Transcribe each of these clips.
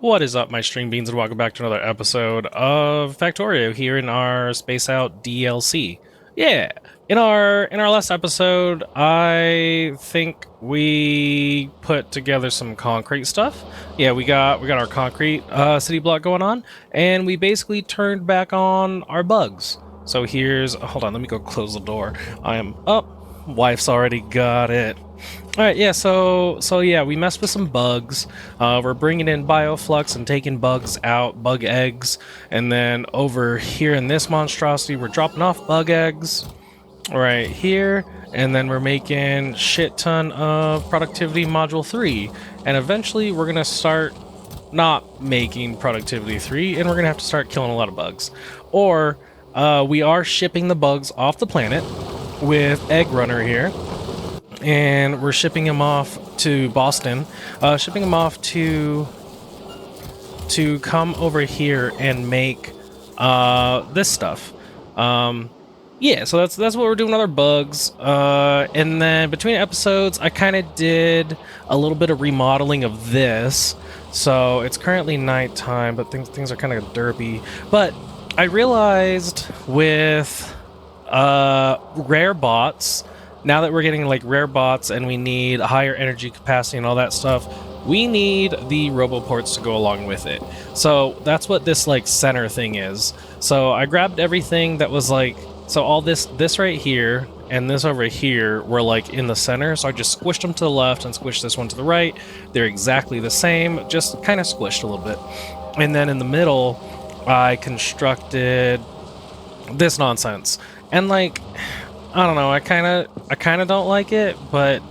What is up, my string beans, and welcome back to another episode of Factorio here in our Space Out DLC. Yeah, in our last episode, I think we put together some concrete stuff. Yeah, we got our concrete city block going on, and we basically turned back on our bugs. So here's hold on, let me go close the door. I am up. Wife's already got it. All right, yeah. So yeah, we messed with some bugs. We're bringing in bioflux and taking bugs out, bug eggs, and then over here in this monstrosity, we're dropping off bug eggs right here, and then we're making shit ton of productivity module 3, and eventually we're gonna start not making productivity 3, and we're gonna have to start killing a lot of bugs, or we are shipping the bugs off the planet with Egg Runner here, and we're shipping him off to Boston, shipping him off to come over here and make this stuff. Yeah, so that's what we're doing with our bugs. And then between episodes, I kind of did a little bit of remodeling of this. So it's currently nighttime, but things are kind of derpy. But I realized with rare bots, now that we're getting like rare bots and we need higher energy capacity and all that stuff, we need the roboports to go along with it. So that's what this like center thing is. So I grabbed everything that was like, so all this right here and this over here were like in the center. So I just squished them to the left and squished this one to the right. They're exactly the same, just kind of squished a little bit. And then in the middle, I constructed this nonsense. And like, I don't know, I kind of don't like it, but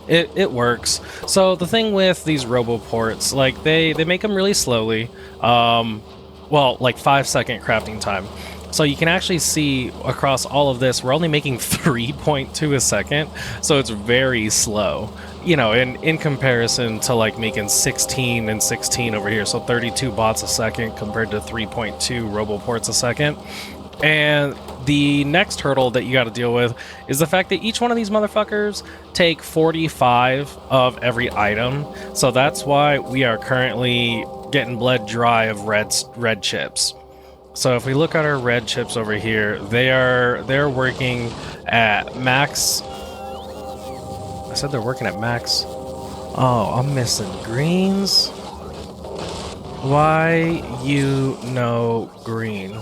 it works. So the thing with these roboports, like they make them really slowly, well, like 5-second crafting time. So you can actually see across all of this, we're only making 3.2 a second, so it's very slow. You know, in comparison to like making 16 and 16 over here, so 32 bots a second compared to 3.2 roboports a second. And the next hurdle that you got to deal with is the fact that each one of these motherfuckers take 45 of every item. So that's why we are currently getting bled dry of red chips. So if we look at our red chips over here, they're working at max. I said they're working at max. Oh, I'm missing greens. Why you know green?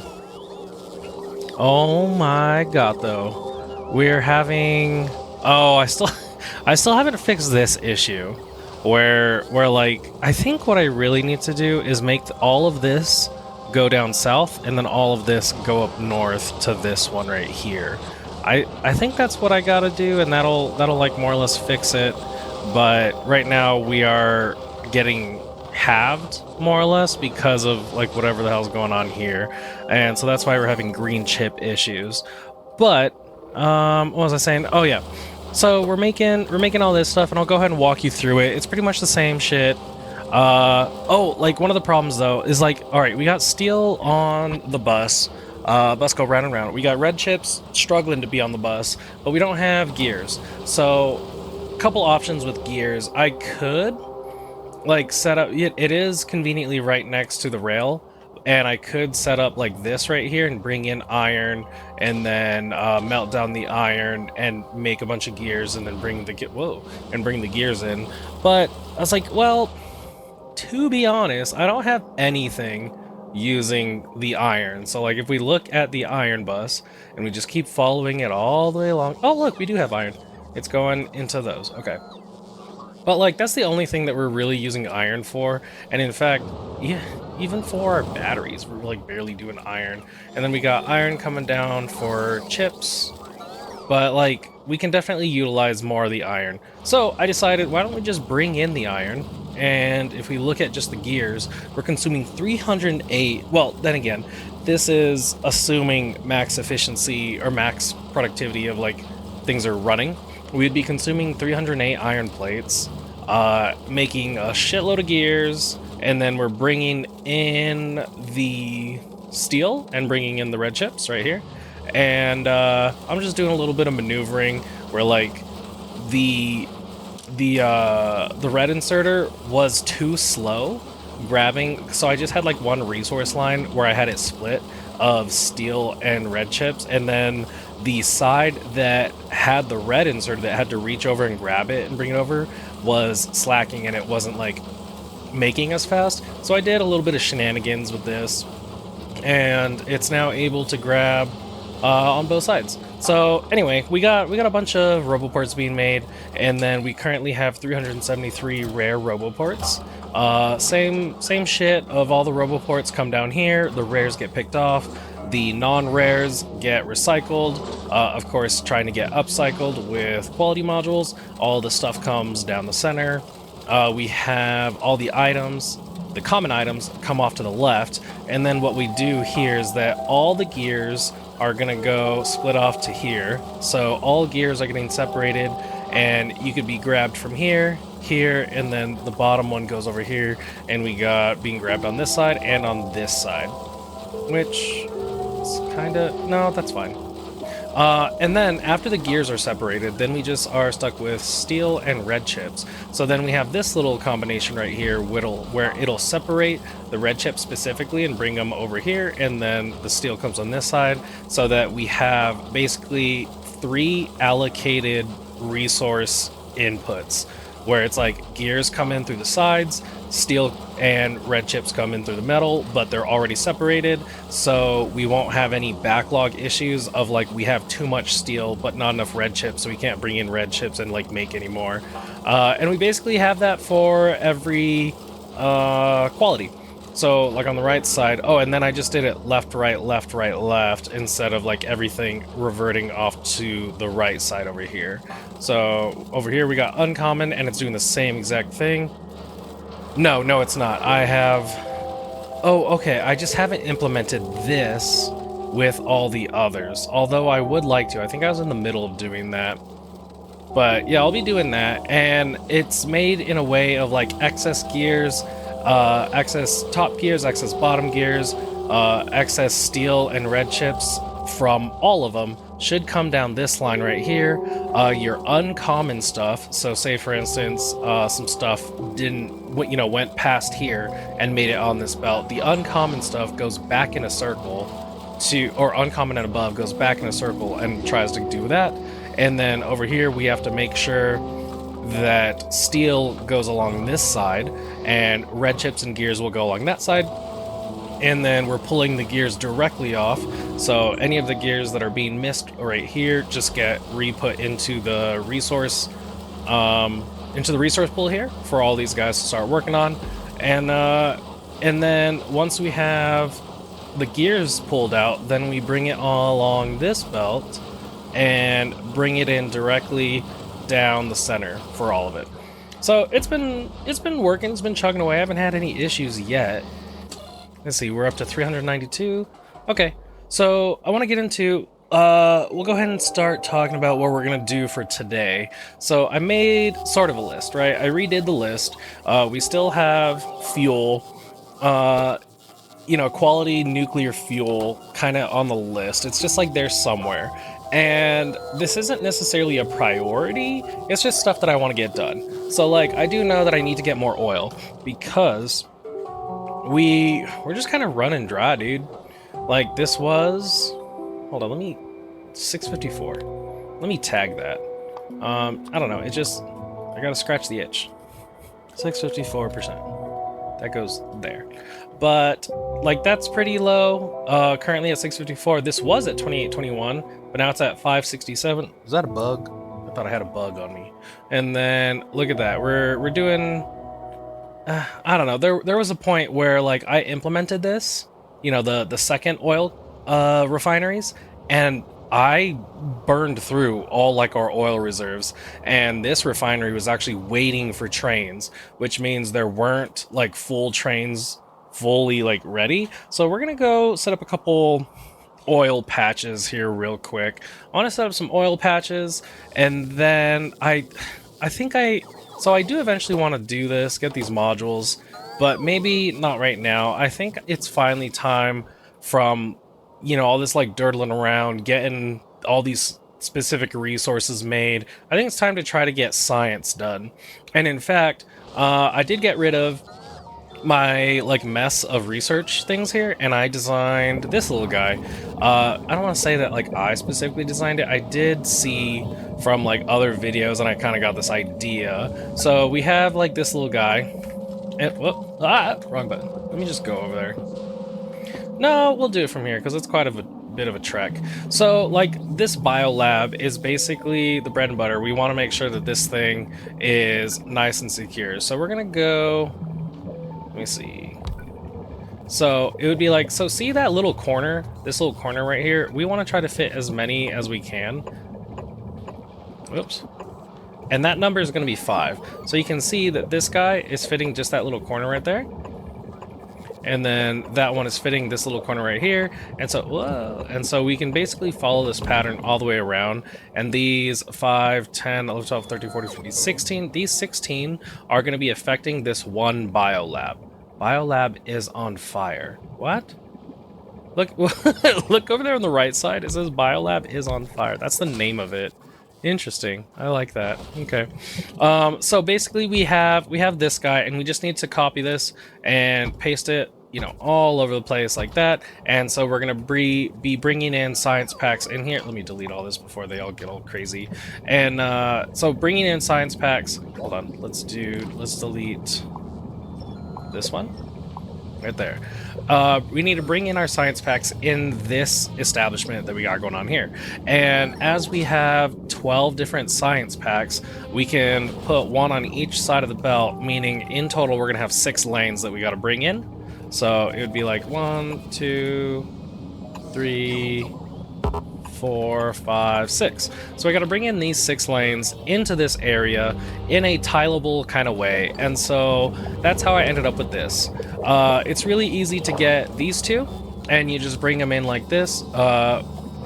Oh my god, though. We're having... Oh, I still haven't fixed this issue. Where like, I think what I really need to do is make all of this go down south, and then all of this go up north to this one right here. I think that's what I gotta do, and that'll like more or less fix it. But right now we are getting halved more or less because of like whatever the hell's going on here, and so that's why we're having green chip issues. But what was I saying? Oh yeah, so we're making all this stuff, and I'll go ahead and walk you through it. It's pretty much the same shit. Oh, like one of the problems though is like, all right, we got steel on the bus. Bus go round and round. We got red chips struggling to be on the bus, but we don't have gears. So a couple options with gears. I could like set up, it is conveniently right next to the rail, and I could set up like this right here and bring in iron, and then melt down the iron and make a bunch of gears, and then bring the gears in. But I was like, well, to be honest, I don't have anything using the iron. So like if we look at the iron bus and we just keep following it all the way along, oh look, we do have iron. It's going into those. Okay. But like that's the only thing that we're really using iron for. And in fact, yeah, even for our batteries, we're like barely doing iron. And then we got iron coming down for chips. But like we can definitely utilize more of the iron. So I decided, why don't we just bring in the iron? And if we look at just the gears, we're consuming 308. Well, then again, this is assuming max efficiency or max productivity of like things are running. We'd be consuming 308 iron plates, making a shitload of gears, and then we're bringing in the steel and bringing in the red chips right here. And I'm just doing a little bit of maneuvering where like the red inserter was too slow, grabbing, so I just had like one resource line where I had it split of steel and red chips, and then the side that had the red inserted that had to reach over and grab it and bring it over was slacking, and it wasn't like making us fast. So I did a little bit of shenanigans with this, and it's now able to grab on both sides. So anyway, we got a bunch of roboports being made, and then we currently have 373 rare roboports. Same shit of all the roboports come down here, the rares get picked off, the non-rares get recycled, of course trying to get upcycled with quality modules. All the stuff comes down the center. We have all the items, the common items come off to the left, and then what we do here is that all the gears are gonna go split off to here. So all gears are getting separated, and you could be grabbed from here, here, and then the bottom one goes over here, and we got being grabbed on this side and on this side, which is kinda, no, that's fine. And then after the gears are separated, then we just are stuck with steel and red chips. So then we have this little combination right here where it'll separate the red chips specifically and bring them over here, and then the steel comes on this side, so that we have basically 3 allocated resource inputs, where it's like gears come in through the sides, steel and red chips come in through the metal, but they're already separated, so we won't have any backlog issues of like we have too much steel but not enough red chips, so we can't bring in red chips and like make any more. And we basically have that for every quality. So like on the right side, oh, and then I just did it left, right, left, instead of like everything reverting off to the right side over here. So over here we got uncommon, and it's doing the same exact thing. No, it's not. I have... Oh, okay, I just haven't implemented this with all the others, although I would like to. I think I was in the middle of doing that. But yeah, I'll be doing that, and it's made in a way of like excess gears, excess top gears, excess bottom gears, excess steel and red chips from all of them should come down this line right here. Your uncommon stuff, so say for instance some stuff went past here and made it on this belt, the uncommon stuff goes back in a circle or uncommon and above goes back in a circle and tries to do that. And then over here we have to make sure that steel goes along this side and red chips and gears will go along that side. And then we're pulling the gears directly off, so any of the gears that are being missed right here just get re-put into the resource pool here for all these guys to start working on. And then once we have the gears pulled out, then we bring it all along this belt and bring it in directly down the center for all of it. So it's been working, it's been chugging away. I haven't had any issues yet. Let's see, we're up to 392. Okay, so I want to get into, we'll go ahead and start talking about what we're going to do for today. So I made sort of a list, right? I redid the list. We still have fuel, quality nuclear fuel kind of on the list. It's just like there's somewhere. And this isn't necessarily a priority, it's just stuff that I want to get done. So like, I do know that I need to get more oil because we're just kind of running dry, dude. Like this was, hold on, 654. Let me tag that. I don't know, I gotta scratch the itch. 654%. That goes there. But like that's pretty low. Currently at 654. This was at 2821, but now it's at 567. Is that a bug? I thought I had a bug on me. And then look at that. We're doing I don't know. There was a point where like I implemented this, the second oil refineries, and I burned through all like our oil reserves, and this refinery was actually waiting for trains, which means there weren't like full trains fully like ready. So we're gonna go set up a couple oil patches here real quick. I want to set up some oil patches, and then I do eventually want to do this, get these modules, but maybe not right now. I think it's finally time from, all this like dirtling around, getting all these specific resources made. I think it's time to try to get science done. And in fact, I did get rid of my like mess of research things here, and I designed this little guy. I don't want to say that like I specifically designed it. I did see from like other videos, and I kind of got this idea. So we have like this little guy. And wrong button. Let me just go over there. No, we'll do it from here because it's quite a bit of a trek. So like this biolab is basically the bread and butter. We want to make sure that this thing is nice and secure. So we're gonna go. Let me see. So it would be like, so see that little corner, this little corner right here? We want to try to fit as many as we can. Whoops. And that number is going to be 5. So you can see that this guy is fitting just that little corner right there. And then that one is fitting this little corner right here. And so, whoa. And so we can basically follow this pattern all the way around. And these 5, 10, 11, 12, 13, 14, 15, 16, these 16 are going to be affecting this one biolab. Biolab is on fire. What? Look, look over there on the right side. It says biolab is on fire. That's the name of it. Interesting. I like that. Okay. So basically we have this guy, and we just need to copy this and paste it, you know, all over the place like that. And so we're gonna be bringing in science packs in here. Let me delete all this before they all get all crazy. And so bringing in science packs. Hold on. Let's delete this one right there. We need to bring in our science packs in this establishment that we got going on here. And as we have 12 different science packs, we can put one on each side of the belt, meaning in total we're gonna have 6 lanes that we got to bring in. So it would be like 1, 2, 3, 4, 5, 6. So we got to bring in these 6 lanes into this area in a tileable kind of way. And so that's how I ended up with this. It's really easy to get these two, and you just bring them in like this.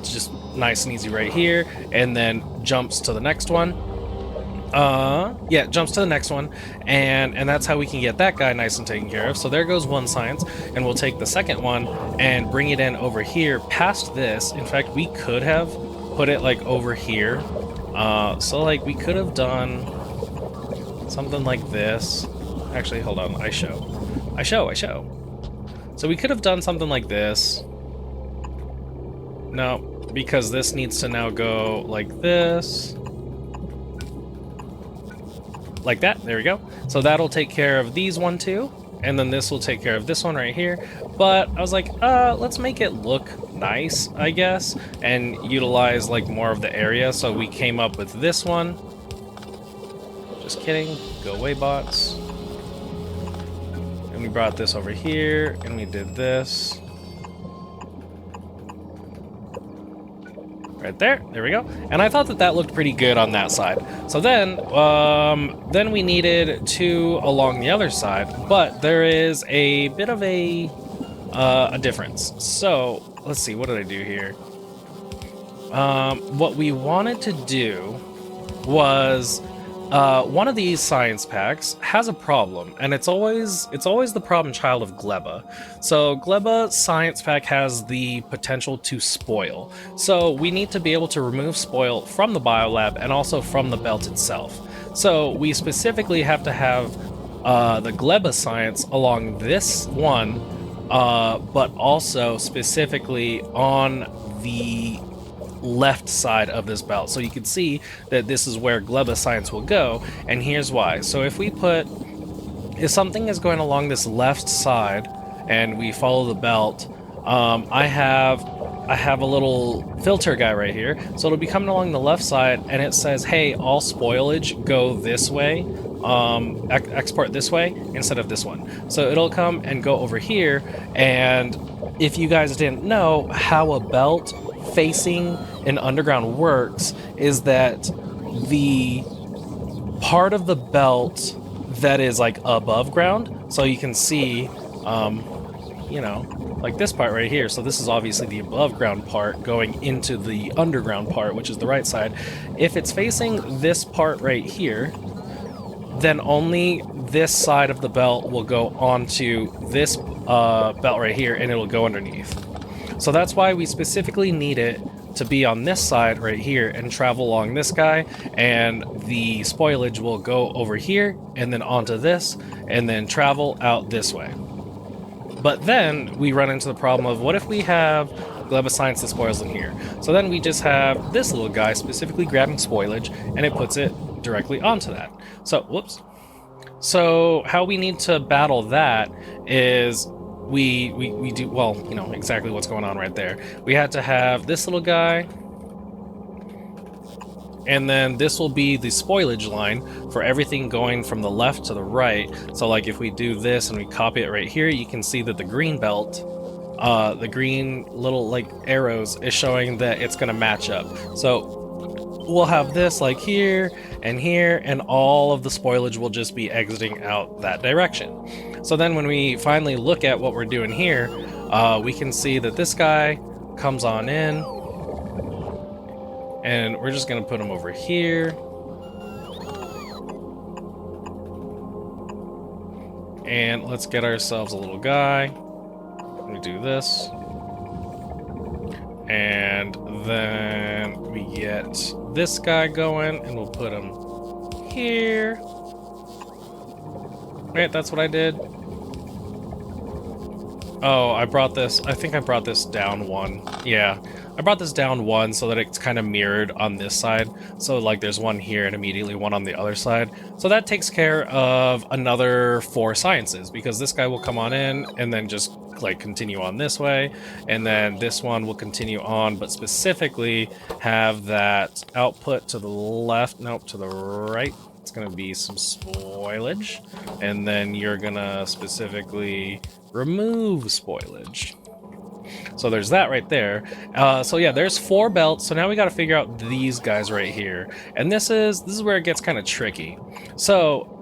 Just nice and easy right here, and then jumps to the next one. Yeah, jumps to the next one, and that's how we can get that guy nice and taken care of. So there goes one science, and we'll take the second one and bring it in over here past this. In fact, we could have put it like over here. So like we could have done something like this. Actually, hold on, I show. So we could have done something like this. No, because this needs to now go like this. Like that, there we go. So that'll take care of these 1, 2, and then this will take care of this one right here. But I was like, let's make it look nice, I guess, and utilize like more of the area. So we came up with this one. Just kidding, go away bots. And we brought this over here, and we did this. Right there we go. And I thought that looked pretty good on that side. So then we needed 2 along the other side, but there is a bit of a difference. So let's see, what did I do here? What we wanted to do was one of these science packs has a problem, and it's always the problem child of Gleba. So Gleba science pack has the potential to spoil. So we need to be able to remove spoil from the biolab and also from the belt itself. So we specifically have to have the Gleba science along this one, but also specifically on the left side of this belt. So you can see that this is where Gleba science will go, and here's why. So if something is going along this left side and we follow the belt, I have a little filter guy right here, so it'll be coming along the left side, and it says, hey, all spoilage go this way, export this way instead of this one. So it'll come and go over here. And if you guys didn't know how a belt facing an underground works, is that the part of the belt that is like above ground, so you can see you know, like this part right here. So this is obviously the above ground part going into the underground part, which is the right side. If it's facing this part right here, then only this side of the belt will go onto this belt right here, and it'll go underneath. So that's why we specifically need it to be on this side right here and travel along this guy, and the spoilage will go over here and then onto this and then travel out this way. But then we run into the problem of, what if we have Gleb assigns the spoils in here? So then we just have this little guy specifically grabbing spoilage, and it puts it directly onto that. So, whoops. So how we need to battle that is we do, well, you know exactly what's going on right there. We had to have this little guy, and then this will be the spoilage line for everything going from the left to the right. So like if we do this and we copy it right here, you can see that the green belt, the green little like arrows is showing that it's going to match up. So we'll have this like here, and all of the spoilage will just be exiting out that direction. So then when we finally look at what we're doing here, we can see that this guy comes on in, and we're just going to put him over here. And let's get ourselves a little guy. Let me do this. And then we get this guy going, and we'll put him here. Right, that's what I did. Oh, I brought this, I think I brought this down one. Yeah, I brought this down one so that it's kind of mirrored on this side. So like there's one here and immediately one on the other side. So that takes care of another 4 sciences, because this guy will come on in and then just like continue on this way, and then this one will continue on, but specifically have that output to the left, nope, to the right. It's gonna be some spoilage, and then you're gonna specifically remove spoilage. So there's that right there. So yeah, there's 4 belts. So now we got to figure out these guys right here, and this is where it gets kind of tricky. So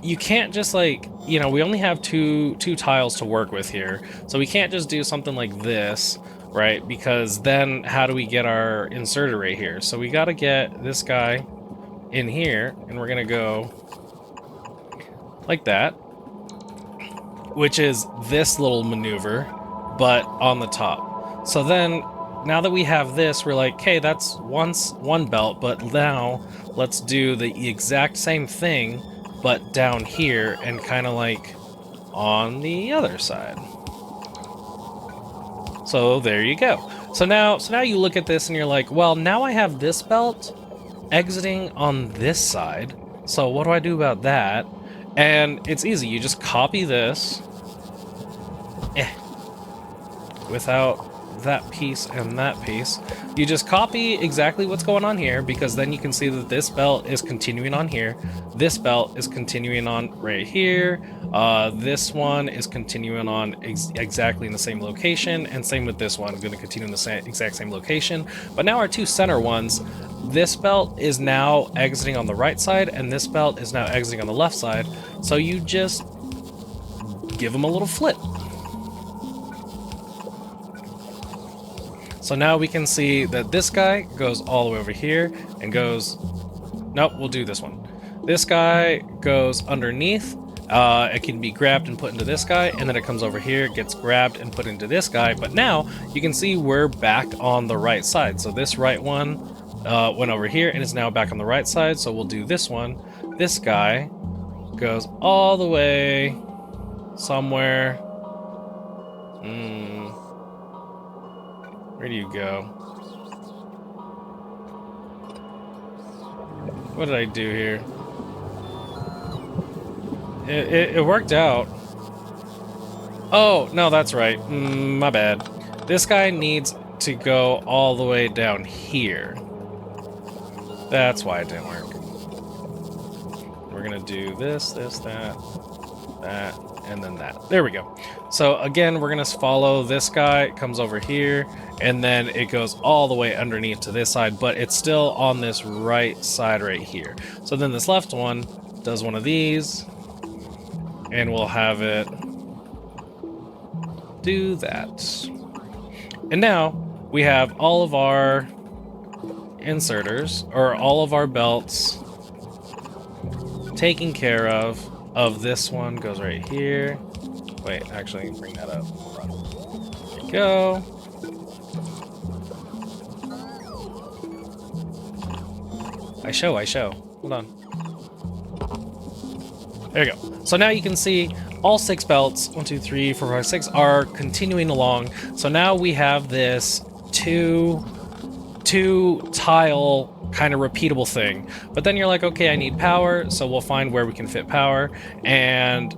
you can't just like, you know, we only have two tiles to work with here, so we can't just do something like this, right? Because then how do we get our inserter right here? So we got to get this guy in here, and we're gonna go like that, which is this little maneuver, but on the top. So then now that we have this, we're like, okay, that's one belt, but now let's do the exact same thing, but down here and kind of like on the other side. So there you go. So now you look at this and you're like, well, now I have this belt exiting on this side. So what do I do about that? And it's easy. You just copy this without that piece and that piece. You just copy exactly what's going on here, because then you can see that this belt is continuing on here, this belt is continuing on right here, this one is continuing on exactly in the same location, and same with this one, going to continue in the exact same location. But now our 2 center ones, this belt is now exiting on the right side, and this belt is now exiting on the left side. So you just give them a little flip. So now we can see that this guy goes all the way over here and goes, nope, we'll do this one. This guy goes underneath, it can be grabbed and put into this guy, and then it comes over here, gets grabbed and put into this guy. But now you can see we're back on the right side. So this right one went over here and is now back on the right side. So we'll do this one. This guy goes all the way somewhere. Where do you go? What did I do here? It worked out. Oh, no, that's right. My bad. This guy needs to go all the way down here. That's why it didn't work. We're gonna do this, that, and then that. There we go. So again, we're gonna follow this guy. It comes over here, and then it goes all the way underneath to this side, but it's still on this right side right here. So then this left one does one of these, and we'll have it do that. And now we have all of our inserters, or all of our belts, taken care of. This one goes right here. Wait, actually, bring that up. There we go. I show. Hold on. There you go. So now you can see all 6 belts, 1, 2, 3, 4, 5, 6, are continuing along. So now we have this two tile kind of repeatable thing. But then you're like, okay, I need power, so we'll find where we can fit power. And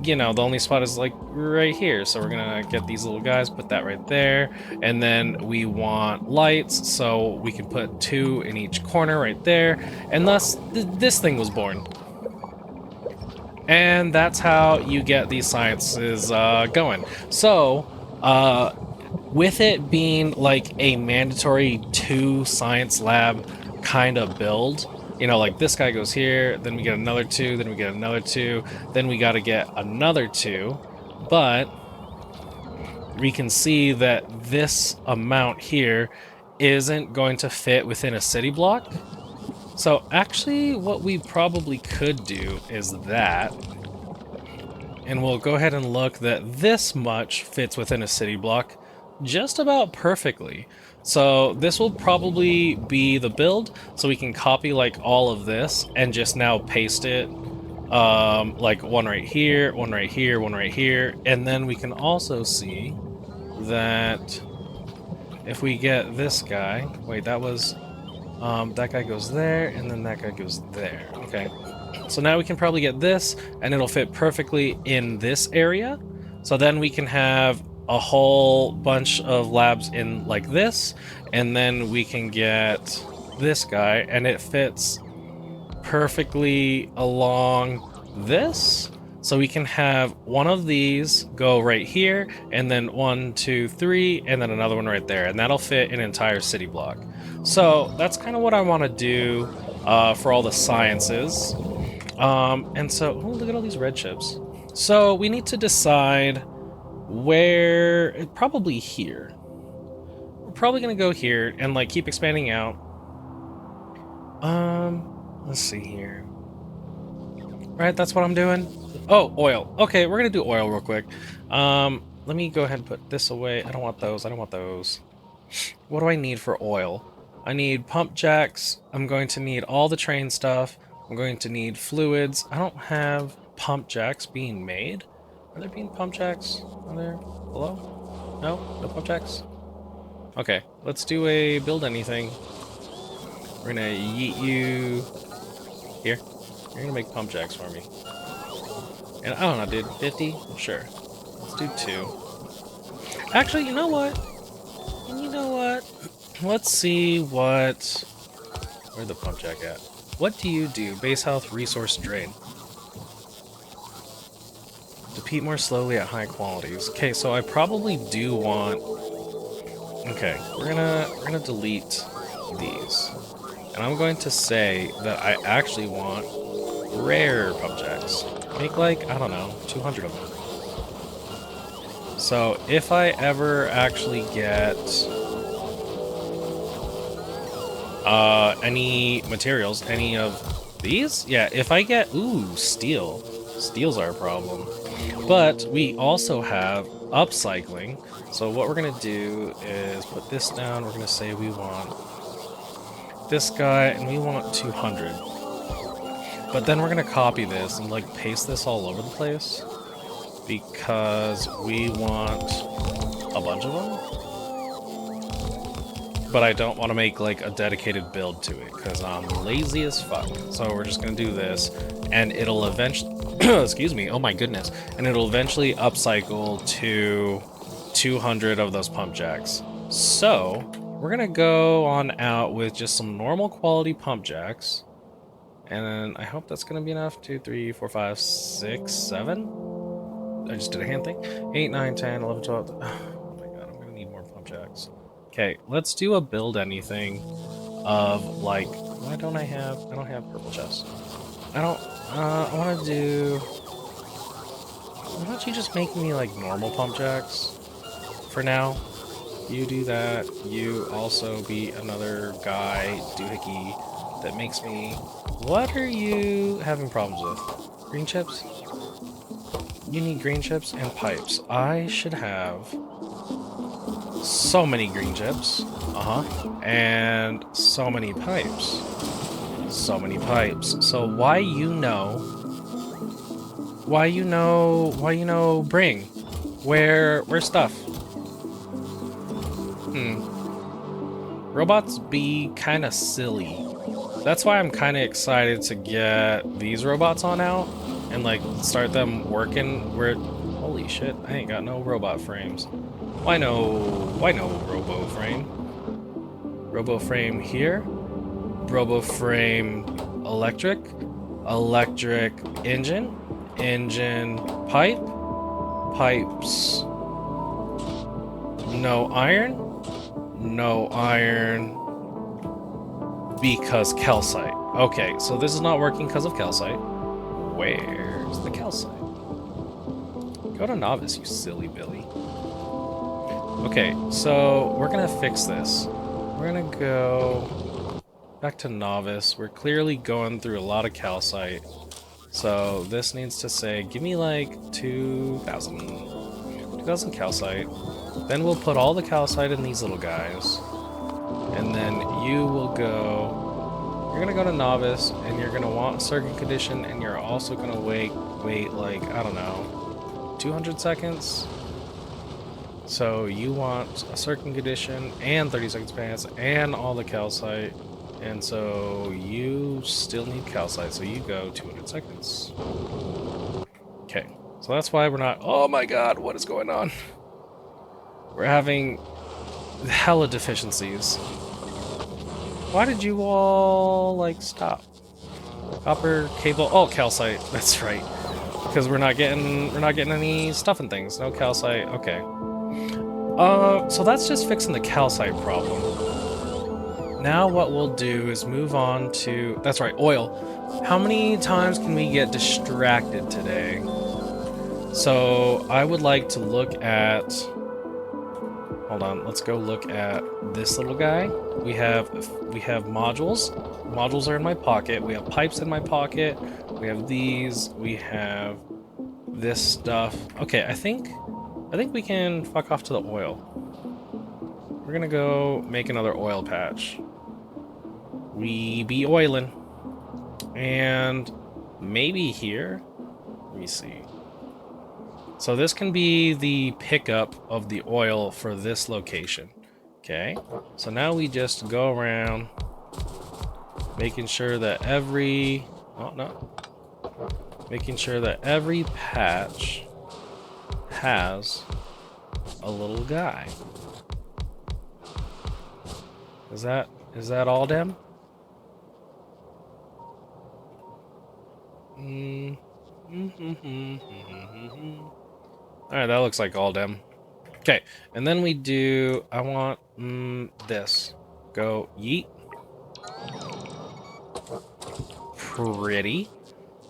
you know, the only spot is like right here. So we're gonna get these little guys, put that right there. And then we want lights, so we can put 2 in each corner right there. And thus, this thing was born. And that's how you get these sciences going. So, with it being like a mandatory 2 science lab kind of build, you know, like this guy goes here, then we get another 2, then we get another 2, then we got to get another 2, but we can see that this amount here isn't going to fit within a city block. So actually what we probably could do is that, and we'll go ahead and look that this much fits within a city block just about perfectly. So this will probably be the build, so we can copy like all of this and just now paste it like one right here, one right here, one right here, and then we can also see that if we get this guy, wait, that was that guy goes there, and then that guy goes there. Okay, so now we can probably get this, and it'll fit perfectly in this area. So then we can have a whole bunch of labs in like this, and then we can get this guy, and it fits perfectly along this. So we can have one of these go right here, and then 1, 2, 3, and then another one right there, and that'll fit an entire city block. So that's kind of what I want to do for all the sciences. And so, oh, look at all these red chips. So we need to decide where, probably here. We're probably going to go here and like keep expanding out. Let's see here. Right, that's what I'm doing. Oh, oil. Okay, we're gonna do oil real quick. Let me go ahead and put this away. I don't want those. I don't want those. What do I need for oil? I need pump jacks. I'm going to need all the train stuff. I'm going to need fluids. I don't have pump jacks being made. Are there being pump jacks? Are there below? No? No pump jacks? Okay, let's do a build anything. We're gonna yeet you here. You're gonna make pump jacks for me. And I don't know, dude, 50? Sure. Let's do 2. Actually, you know what? Let's see what... Where's the pump jack at? What do you do? Base health, resource drain. Repeat more slowly at high qualities. Okay, so I probably do want... Okay, we're gonna delete these. And I'm going to say that I actually want rare pump jacks. Make like, I don't know, 200 of them. So if I ever actually get any materials, any of these? Yeah, if I get, ooh, steel. Steels are a problem. But we also have upcycling. So what we're gonna do is put this down. We're gonna say we want this guy, and we want 200. But then we're gonna copy this and like paste this all over the place because we want a bunch of them. But I don't want to make like a dedicated build to it because I'm lazy as fuck. So we're just gonna do this, and it'll eventually, excuse me, oh my goodness, and it'll eventually upcycle to 200 of those pump jacks. So we're gonna go on out with just some normal quality pump jacks. And then I hope that's gonna be enough. 2, 3, 4, 5, 6, 7. I just did a hand thing. 8, 9, 10, 11, 12. Oh my god, I'm gonna need more pump jacks. Okay, let's do a build anything of like, why don't I have purple chests. I wanna do, why don't you just make me like normal pump jacks for now? You do that. You also be another guy, doohickey, that makes me... What are you having problems with? Green chips? You need green chips and pipes. I should have so many green chips. And so many pipes. So many pipes. So why you know bring? Where stuff? Robots be kind of silly. That's why I'm kind of excited to get these robots on out and like start them working where, holy shit, I ain't got no robot frames. Why no robo frame? Robo frame here. Robo frame electric engine, pipe, pipes, no iron, because calcite. Okay, so this is not working because of calcite. Where's the calcite? Go to novice, you silly Billy. Okay, so we're gonna fix this. We're gonna go back to novice. We're clearly going through a lot of calcite. So this needs to say, give me like 2,000 calcite. Then we'll put all the calcite in these little guys. And then you will go, you're gonna go to novice and you're gonna want a circuit condition and you're also gonna wait like, I don't know, 200 seconds. So you want a circuit condition and 30 seconds pass and all the calcite. And so you still need calcite, so you go 200 seconds. Okay, so that's why we're not, oh my god, what is going on? We're having hella deficiencies. Why did you all, like, stop? Copper, cable, oh, calcite, that's right. Because we're not getting any stuff and things, no calcite, okay. So that's just fixing the calcite problem. Now what we'll do is move on to, that's right, oil. How many times can we get distracted today? So I would like to look at, hold on, let's go look at this little guy. We have modules. Modules are in my pocket. We have pipes in my pocket. We have these. We have this stuff. Okay, I think we can fuck off to the oil. We're gonna go make another oil patch. We be oiling. And maybe here? Let me see. So this can be the pickup of the oil for this location. Okay, so now we just go around making sure that making sure that every patch has a little guy. Is that all them? Alright, that looks like all them. Okay, and then we do, I want this. Go yeet. Pretty.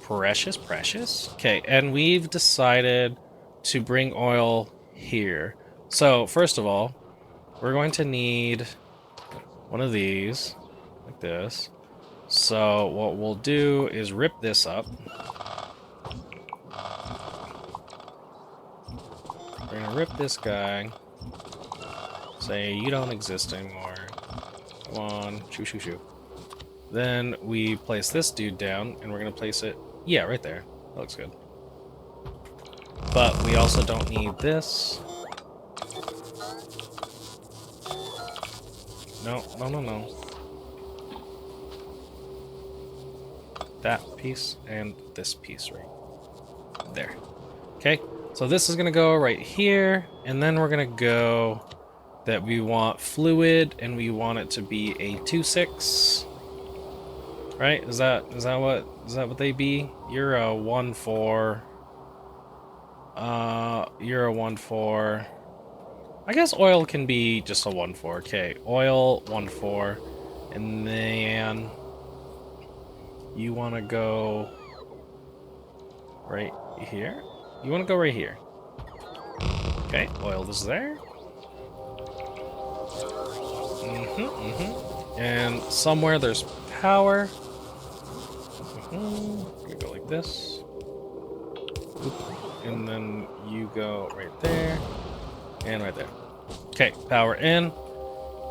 Precious. Okay, and we've decided to bring oil here. So, first of all, we're going to need one of these, like this. So what we'll do is rip this up. We're gonna rip this guy. Say you don't exist anymore. Come on, shoo. Then we place this dude down, and we're gonna place it, yeah, right there. That looks good. But we also don't need this. No. That piece and this piece right there. Okay, so this is gonna go right here, and then we're gonna go that we want fluid, and we want it to be a 2.6. Right? Is that what they be? You're a 1.4. You're a 1.4. I guess oil can be just a 1.4. Okay, oil 1.4, and then you want to go right here. You want to go right here. Okay, oil is there. And somewhere there's power. Gonna go like this. Oop. And then you go right there and right there. Okay, power in.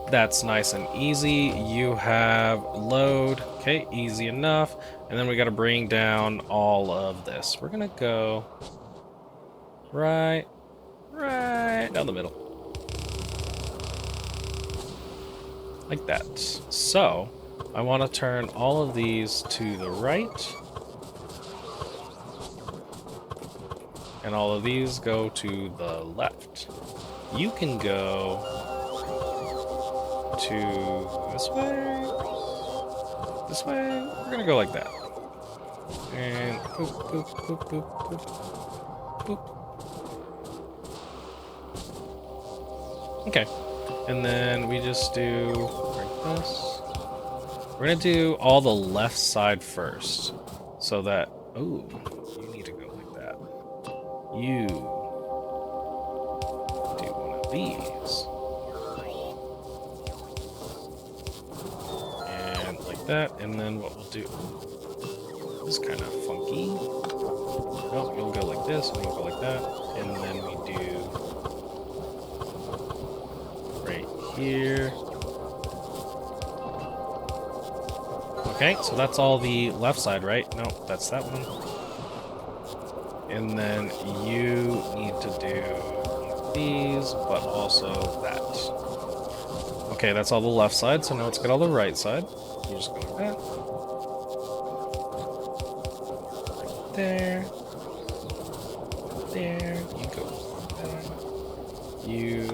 That's nice and easy. You have load. Okay, easy enough. And then we got to bring down all of this. We're going to go right down the middle. Like that. So, I want to turn all of these to the right. And all of these go to the left. You can go to this way. This way. We're going to go like that. And boop, boop, boop, boop, boop, boop. Okay. And then we just do like this. We're going to do all the left side first. So that... Ooh, you need to go like that. You do one of these. And like that. And then what we'll do... This is kind of funky. Oh, you'll go like this, and you'll go like that. And then we do... right here. Okay, so that's all the left side, right? No, that's that one. And then you need to do these, but also that. Okay, that's all the left side, so now let's get all the right side. You just go like that. Right there. There. You go like that. You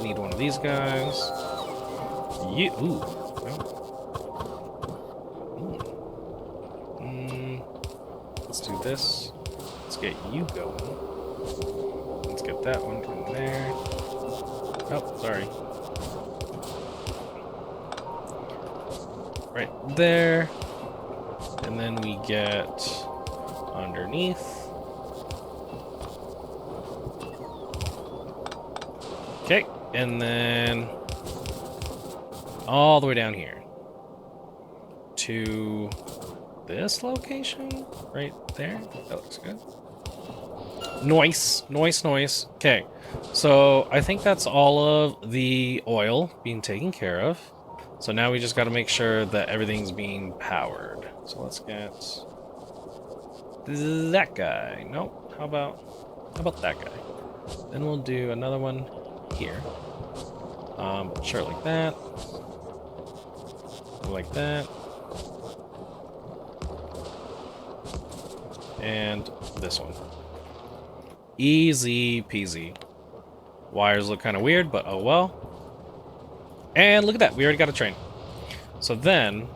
need one of these guys. You... Ooh. Let's do this. Let's get you going. Let's get that one in there. Oh, sorry. Right there. And then we get underneath. Okay, and then all the way down here to this location right there. That looks good. Nice. Okay, so I think that's all of the oil being taken care of. So now we just got to make sure that everything's being powered. So let's get that guy. Nope. How about that guy? Then we'll do another one here. Sure, like that. Like that. And this one. Easy peasy. Wires look kind of weird, but oh well. And look at that, we already got a train. So then,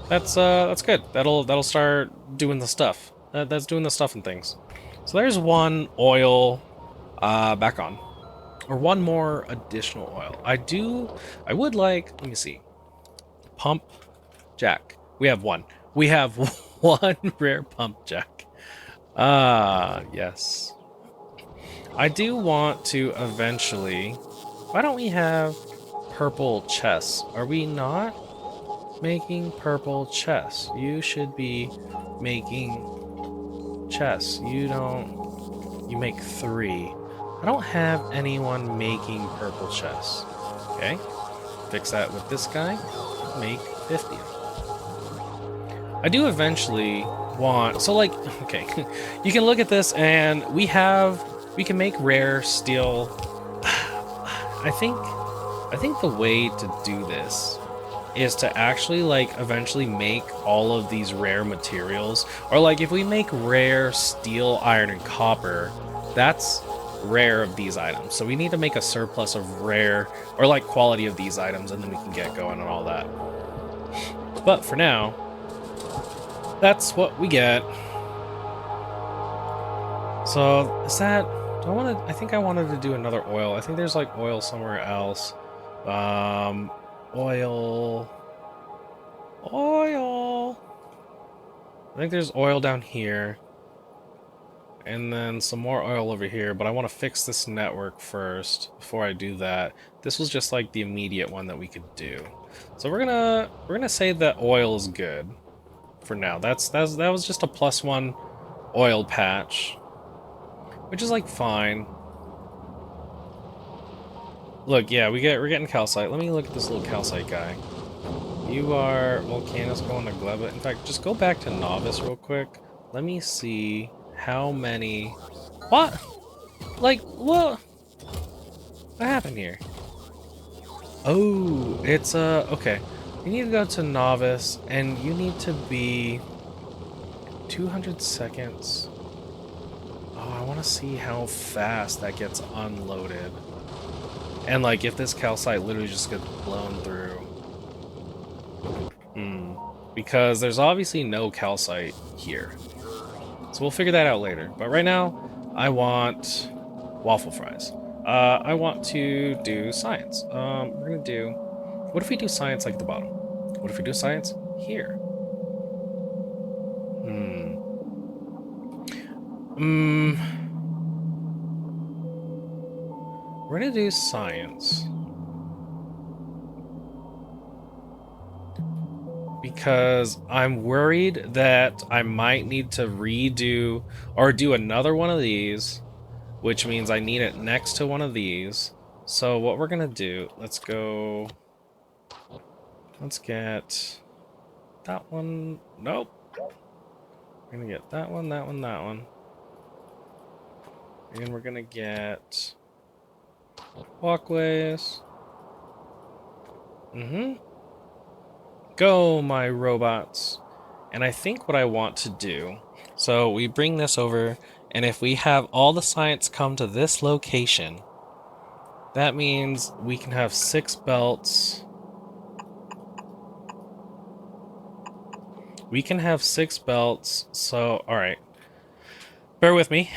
that's good. That'll start doing the stuff. That's doing the stuff and things. So there's one oil back on, or one more additional oil. I would like. Let me see. Pump jack. We have one. We have one rare pump jack. Yes. I do want to eventually... Why don't we have purple chests? Are we not making purple chests? You should be making chests. You don't... You make 3. I don't have anyone making purple chests. Okay. Fix that with this guy. Make 50. I do eventually want... So, like, okay. You can look at this, and we can make rare steel. I think the way to do this is to actually, like, eventually make all of these rare materials. Or, like, if we make rare steel, iron, and copper, that's rare of these items. So we need to make a surplus of rare, or, like, quality of these items, and then we can get going and all that. But for now, that's what we get. So, is that... I think I wanted to do another oil. I think there's, like, oil somewhere else. Oil. I think there's oil down here. And then some more oil over here, but I want to fix this network first before I do that. This was just, like, the immediate one that we could do. So we're gonna say that oil is good for now. That was just a +1 oil patch, which is, like, fine. Look, yeah, we're getting calcite. Let me look at this little calcite guy. You are Volcanus going to Gleba. In fact, just go back to Novice real quick. Let me see how many... What? Like, what? What happened here? Oh, it's, okay. You need to go to Novice, and you need to be 200 seconds. Oh, I want to see how fast that gets unloaded. And, like, if this calcite literally just gets blown through. Because there's obviously no calcite here. So we'll figure that out later. But right now, I want waffle fries. I want to do science. We're gonna do... What if we do science like at the bottom? What if we do science here? We're gonna do science. Because I'm worried that I might need to redo or do another one of these, which means I need it next to one of these. So what we're gonna do, let's get that one. Nope. We're gonna get that one, that one, that one. And we're gonna get walkways. Go, my robots. And I think what I want to do, so we bring this over, and if we have all the science come to this location, that means we can have 6 belts. We can have 6 belts, so, alright. Bear with me,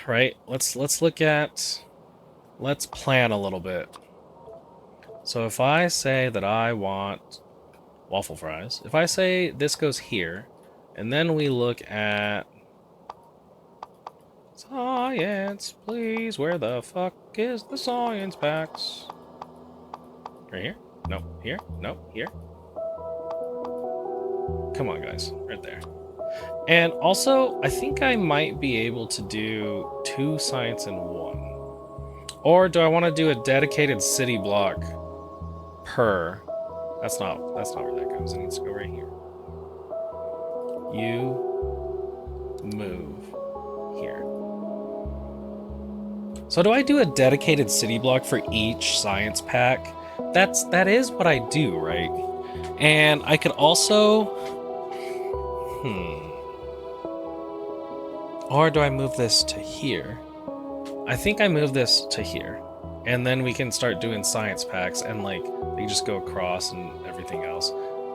right? Let's look at, let's plan a little bit. So if I say that I want waffle fries, if I say this goes here, and then we look at science, please, where the fuck is the science packs? Right here? No, here? No, here? Come on, guys, right there. And also, I think I might be able to do 2 science in 1. Or do I want to do a dedicated city block per? That's not where that goes. It needs to go right here. You move here. So do I do a dedicated city block for each science pack? That is what I do, right? And I could also... Or do I move this to here? I think I move this to here. And then we can start doing science packs and like they just go across and everything else.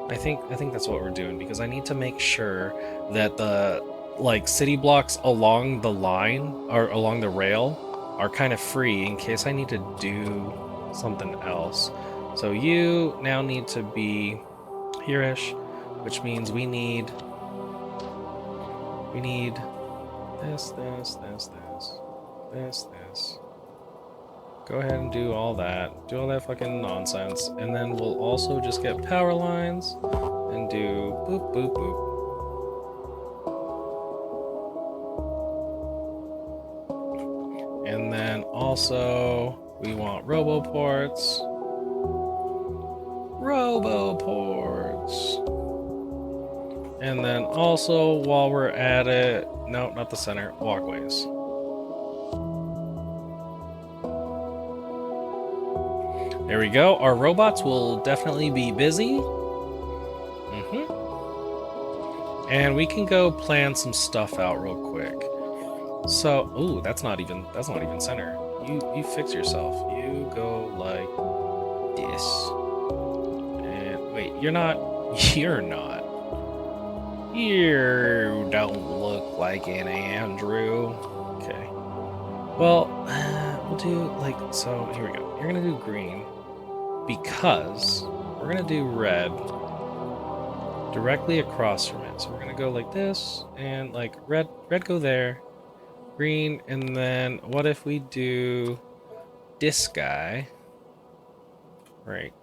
I think that's what we're doing because I need to make sure that the like city blocks along the line or along the rail are kind of free in case I need to do something else. So you now need to be here-ish, which means we need this. Go ahead and do all that. Do all that fucking nonsense. And then we'll also just get power lines and do boop, boop, boop. And then also we want roboports. And then also while we're at it, no, not the center, walkways. There we go. Our robots will definitely be busy. And we can go plan some stuff out real quick. So, ooh, that's not even center. You fix yourself. You go like this. And wait, you're not. You don't look like an Andrew. Okay. Well, we'll do like so. Here we go. You're gonna do green. Because we're gonna do red directly across from it. So we're gonna go like this and like red go there, green, and then what if we do this guy right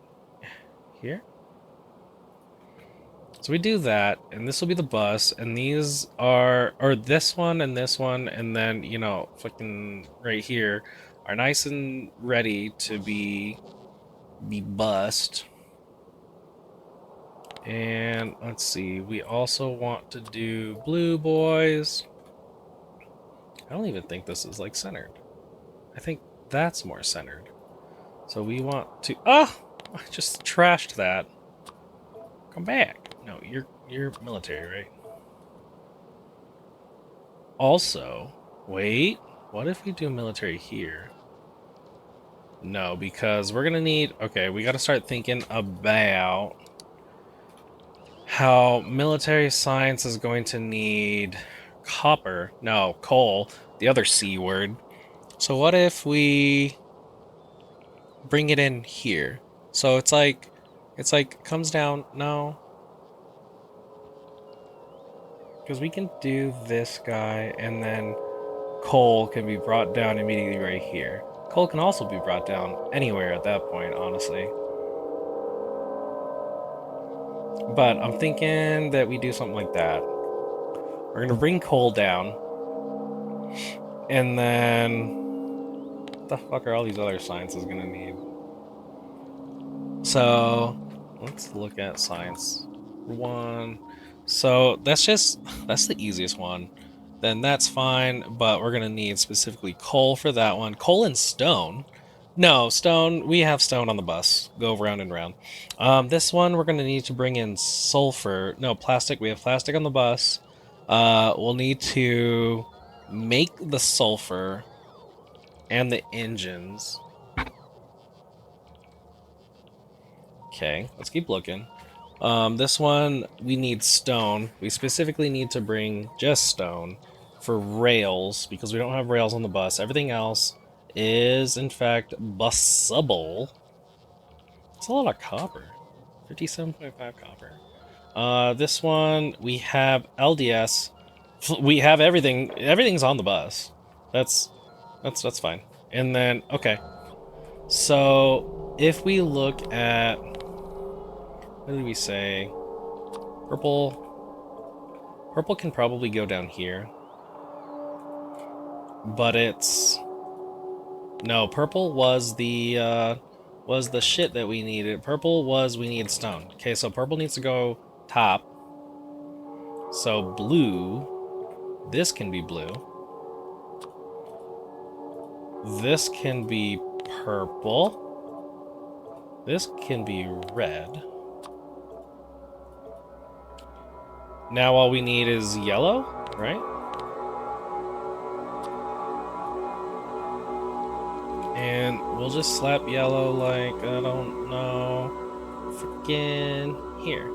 here? So we do that, and this will be the bus, and these are, or this one, and then, you know, fucking right here are nice and ready to be bust. And let's see, we also want to do blue boys. I don't even think this is like centered. I think that's more centered. So we want to, I just trashed that. Come back. No, you're military, right? Also, wait, what if we do military here? No, because we're gonna need, okay, we gotta start thinking about how military science is going to need copper, no, coal, the other C word. So what if we bring it in here? So it's like comes down, no. Because we can do this guy and then coal can be brought down immediately right here. Coal can also be brought down anywhere at that point, honestly. But I'm thinking that we do something like that. We're going to bring coal down. And then... what the fuck are all these other sciences going to need? So, let's look at science. 1. So, that's the easiest one. Then that's fine, but we're going to need specifically coal for that one. Coal and stone. No, stone. We have stone on the bus. Go round and round. This one, we're going to need to bring in sulfur. No, plastic. We have plastic on the bus. We'll need to make the sulfur and the engines. Okay, let's keep looking. This one, we need stone. We specifically need to bring just stone for rails because we don't have rails on the bus. Everything else is, in fact, busable. It's a lot of copper. 57.5 copper. This one, we have LDS. We have everything. Everything's on the bus. That's fine. And then, okay. So, if we look at... what did we say? Purple. Purple can probably go down here. But it's... no, purple was the shit that we needed. Purple was we need stone. Okay, so purple needs to go top. So blue. This can be blue. This can be purple. This can be red. Now all we need is yellow, right? And we'll just slap yellow like, I don't know, freaking here.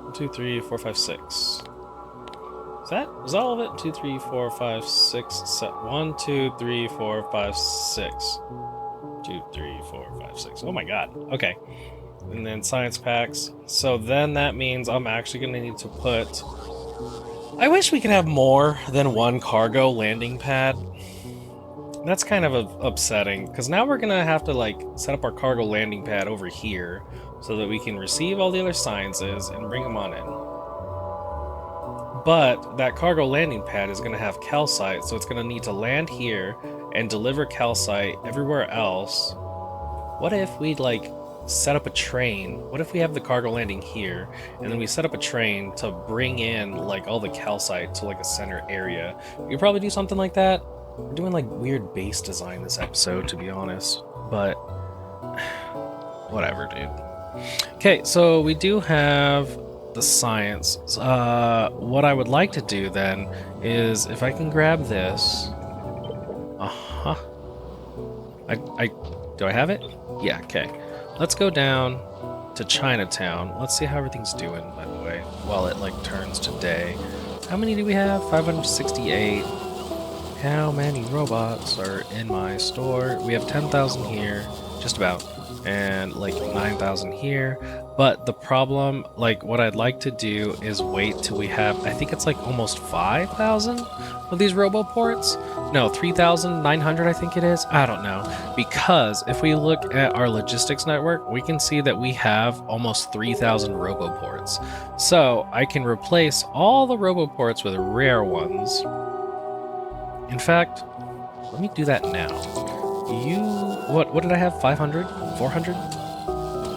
1, 2, 3, 4, 5, 6. Is that all of it? 2, 3, 4, 5, 6, 7. 1, 2, 3, 4, 5, 6. 2, 3, 4, 5, 6. Oh my god. Okay. And then science packs. So then that means I'm actually going to need to put... I wish we could have more than one cargo landing pad. That's kind of upsetting, because now we're going to have to like set up our cargo landing pad over here so that we can receive all the other sciences and bring them on in. But that cargo landing pad is going to have calcite, so it's going to need to land here and deliver calcite everywhere else. What if we like set up a train? What if we have the cargo landing here and then we set up a train to bring in like all the calcite to like a center area? You could probably do something like that. We're doing like weird base design this episode, to be honest, but whatever, dude. Okay, so we do have the science. What I would like to do then is if I can grab this. Do I have it? Yeah, okay. Let's go down to Chinatown. Let's see how everything's doing, by the way, while it like turns to day. How many do we have? 568. How many robots are in my store? We have 10,000 here, just about, and like 9,000 here. But the problem, like what I'd like to do is wait till we have, I think it's like almost 5,000 of these roboports. No, 3,900 I think it is. I don't know. Because if we look at our logistics network, we can see that we have almost 3,000 roboports. So I can replace all the roboports with rare ones. In fact, Let me do that now. What did I have? 500? 400?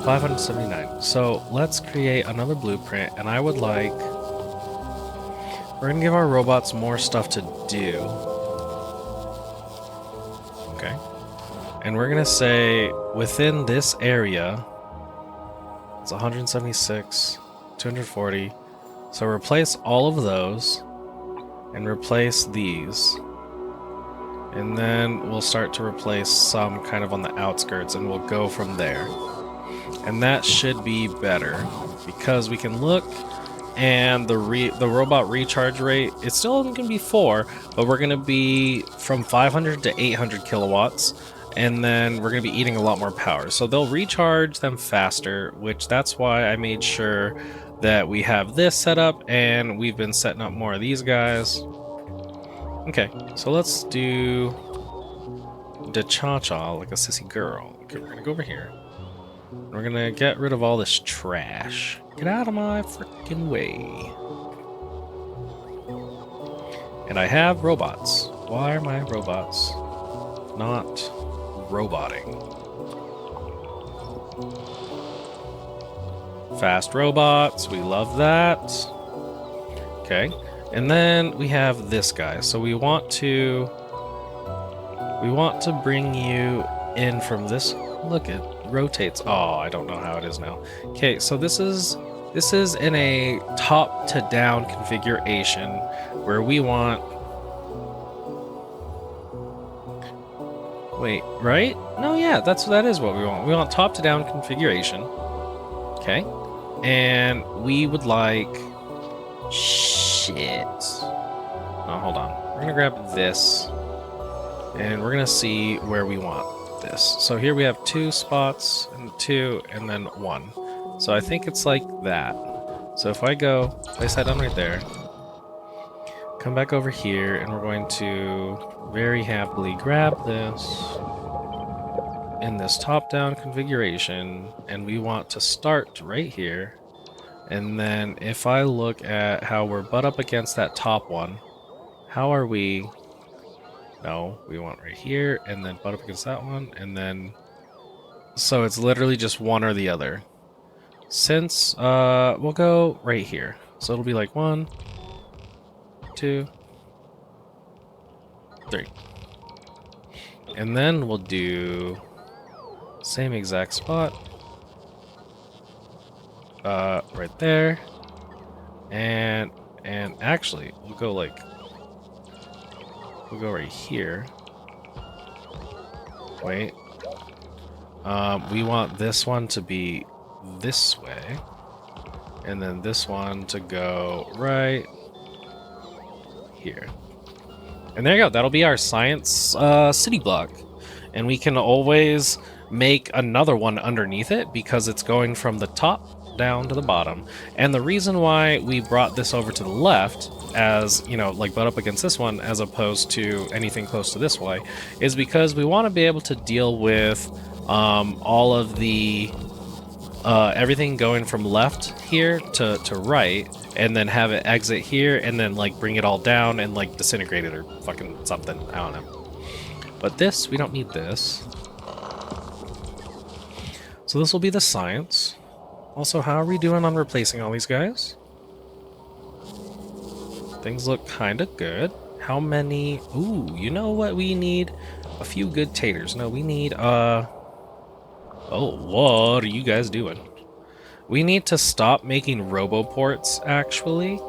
579. So let's create another blueprint, and I would like... We're gonna give our robots more stuff to do. Okay. And we're gonna say within this area, it's 176, 240. So replace all of those and replace these. And then we'll start to replace some kind of on the outskirts, and we'll go from there. And that should be better because we can look, and the robot recharge rate, it's still going to be 4, but we're going to be from 500 to 800 kilowatts, and then we're going to be eating a lot more power. So they'll recharge them faster, which that's why I made sure that we have this set up, and we've been setting up more of these guys. Okay, so let's do the cha-cha like a sissy girl. Okay, we're going to go over here. We're going to get rid of all this trash. Get out of my freaking way. And I have robots. Why are my robots not roboting? Fast robots, we love that. Okay, and then we have this guy. So we want to bring you in from this. Look, it rotates. Oh, I don't know how it is now. Okay, so this is in a top to down configuration where we want... Wait, right? No, yeah, that is what we want. We want top to down configuration. Okay. And we would like... Shit. Oh, hold on. We're gonna grab this, and we're gonna see where we want this. So here we have 2 spots, and 2, and then 1. So I think it's like that. So if I go, place that down right there, come back over here, and we're going to very happily grab this in this top-down configuration, and we want to start right here. And then if I look at how we're butt up against that top one, how are we? No, we want right here, and then butt up against that one, and then... So it's literally just one or the other. Since, we'll go right here. So it'll be like 1, 2, 3. And then we'll do same exact spot. Right there. And actually, we'll go right here. Wait. We want this one to be this way, and then this one to go right here. And there you go. That'll be our science city block. And we can always make another one underneath it because it's going from the top down to the bottom. And the reason why we brought this over to the left, as, you know, like butt up against this one as opposed to anything close to this way, is because we want to be able to deal with all of the everything going from left here to right, and then have it exit here, and then like bring it all down and like disintegrate it or fucking something. I don't know. But this, we don't need this. So this will be the science. Also, how are we doing on replacing all these guys? Things look kind of good. How many? Ooh, you know what we need? A few good taters. No, we need, oh, what are you guys doing? We need to stop making roboports, actually.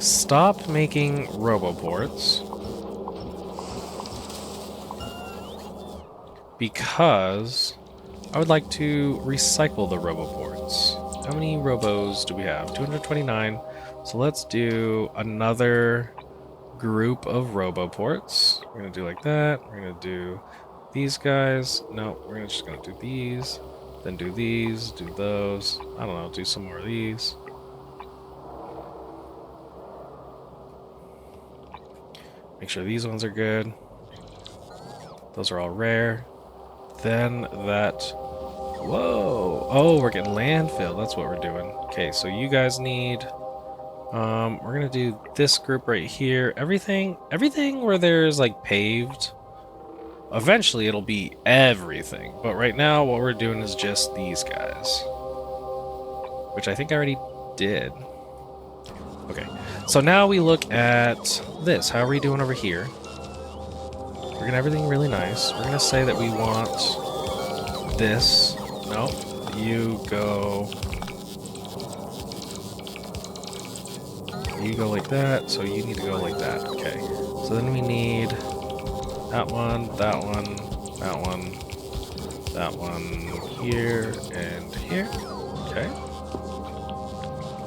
Stop making roboports. Because I would like to recycle the roboports. How many robos do we have? 229. So let's do another group of roboports. We're gonna do like that. We're gonna do these guys. No, we're just gonna do these. Then do these, do those. I don't know, do some more of these. Make sure these ones are good. Those are all rare. Then that... Whoa! Oh, we're getting landfill. That's what we're doing. Okay, so you guys need We're gonna do this group right here. Everything where there's like paved. Eventually it'll be everything, but right now what we're doing is just these guys. Which I think I already did. Okay, so now we look at this. How are we doing over here? We're gonna everything really nice. We're gonna say that we want this. No, you go like that, so you need to go like that. Okay, so then we need that one, that one, that one, that one here, and here. Okay.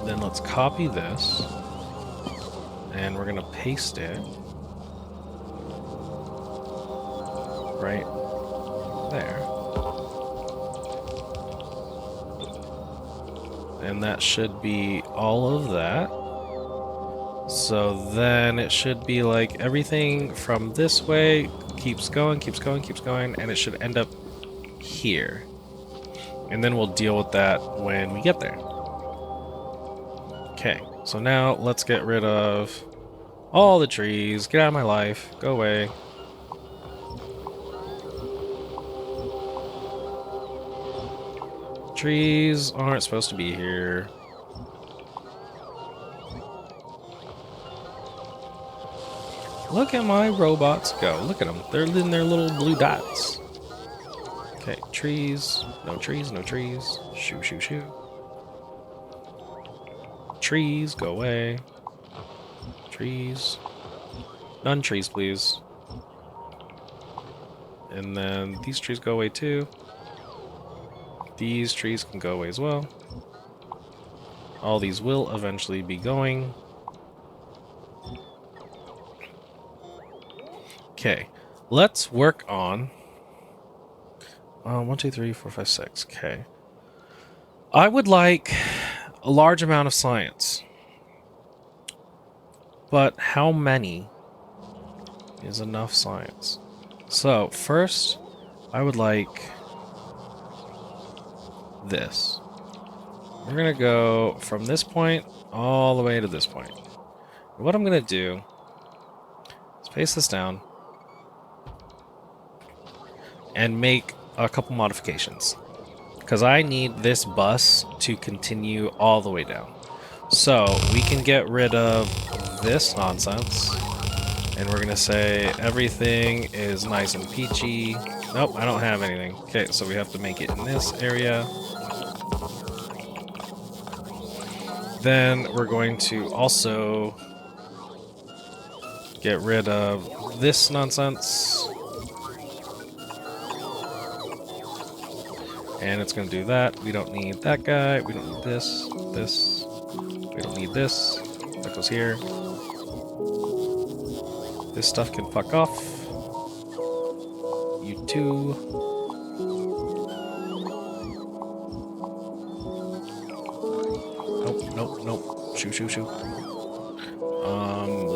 Then let's copy this, and we're gonna paste it right there. And that should be all of that. So then it should be like everything from this way keeps going, keeps going, keeps going, and it should end up here. And then we'll deal with that when we get there. Okay, so now let's get rid of all the trees. Get out of my life. Go away. Trees aren't supposed to be here. Look at my robots go. Look at them. They're in their little blue dots. Okay, trees. No trees, no trees. Shoo, shoo, shoo. Trees, go away. Trees. None trees, please. And then these trees go away too. These trees can go away as well. All these will eventually be going. Okay, let's work on 1, 2, 3, 4, 5, 6. Okay. I would like a large amount of science. But how many is enough science? So, first, I would like this. We're going to go from this point all the way to this point. And what I'm going to do is paste this down and make a couple modifications. Because I need this bus to continue all the way down. So, we can get rid of this nonsense. And we're going to say everything is nice and peachy. Nope, I don't have anything. Okay, so we have to make it in this area. Then we're going to also get rid of this nonsense. And it's going to do that. We don't need that guy. We don't need this. This. We don't need this. That goes here. This stuff can fuck off. You too. Nope, nope, nope. Shoo, shoo, shoo.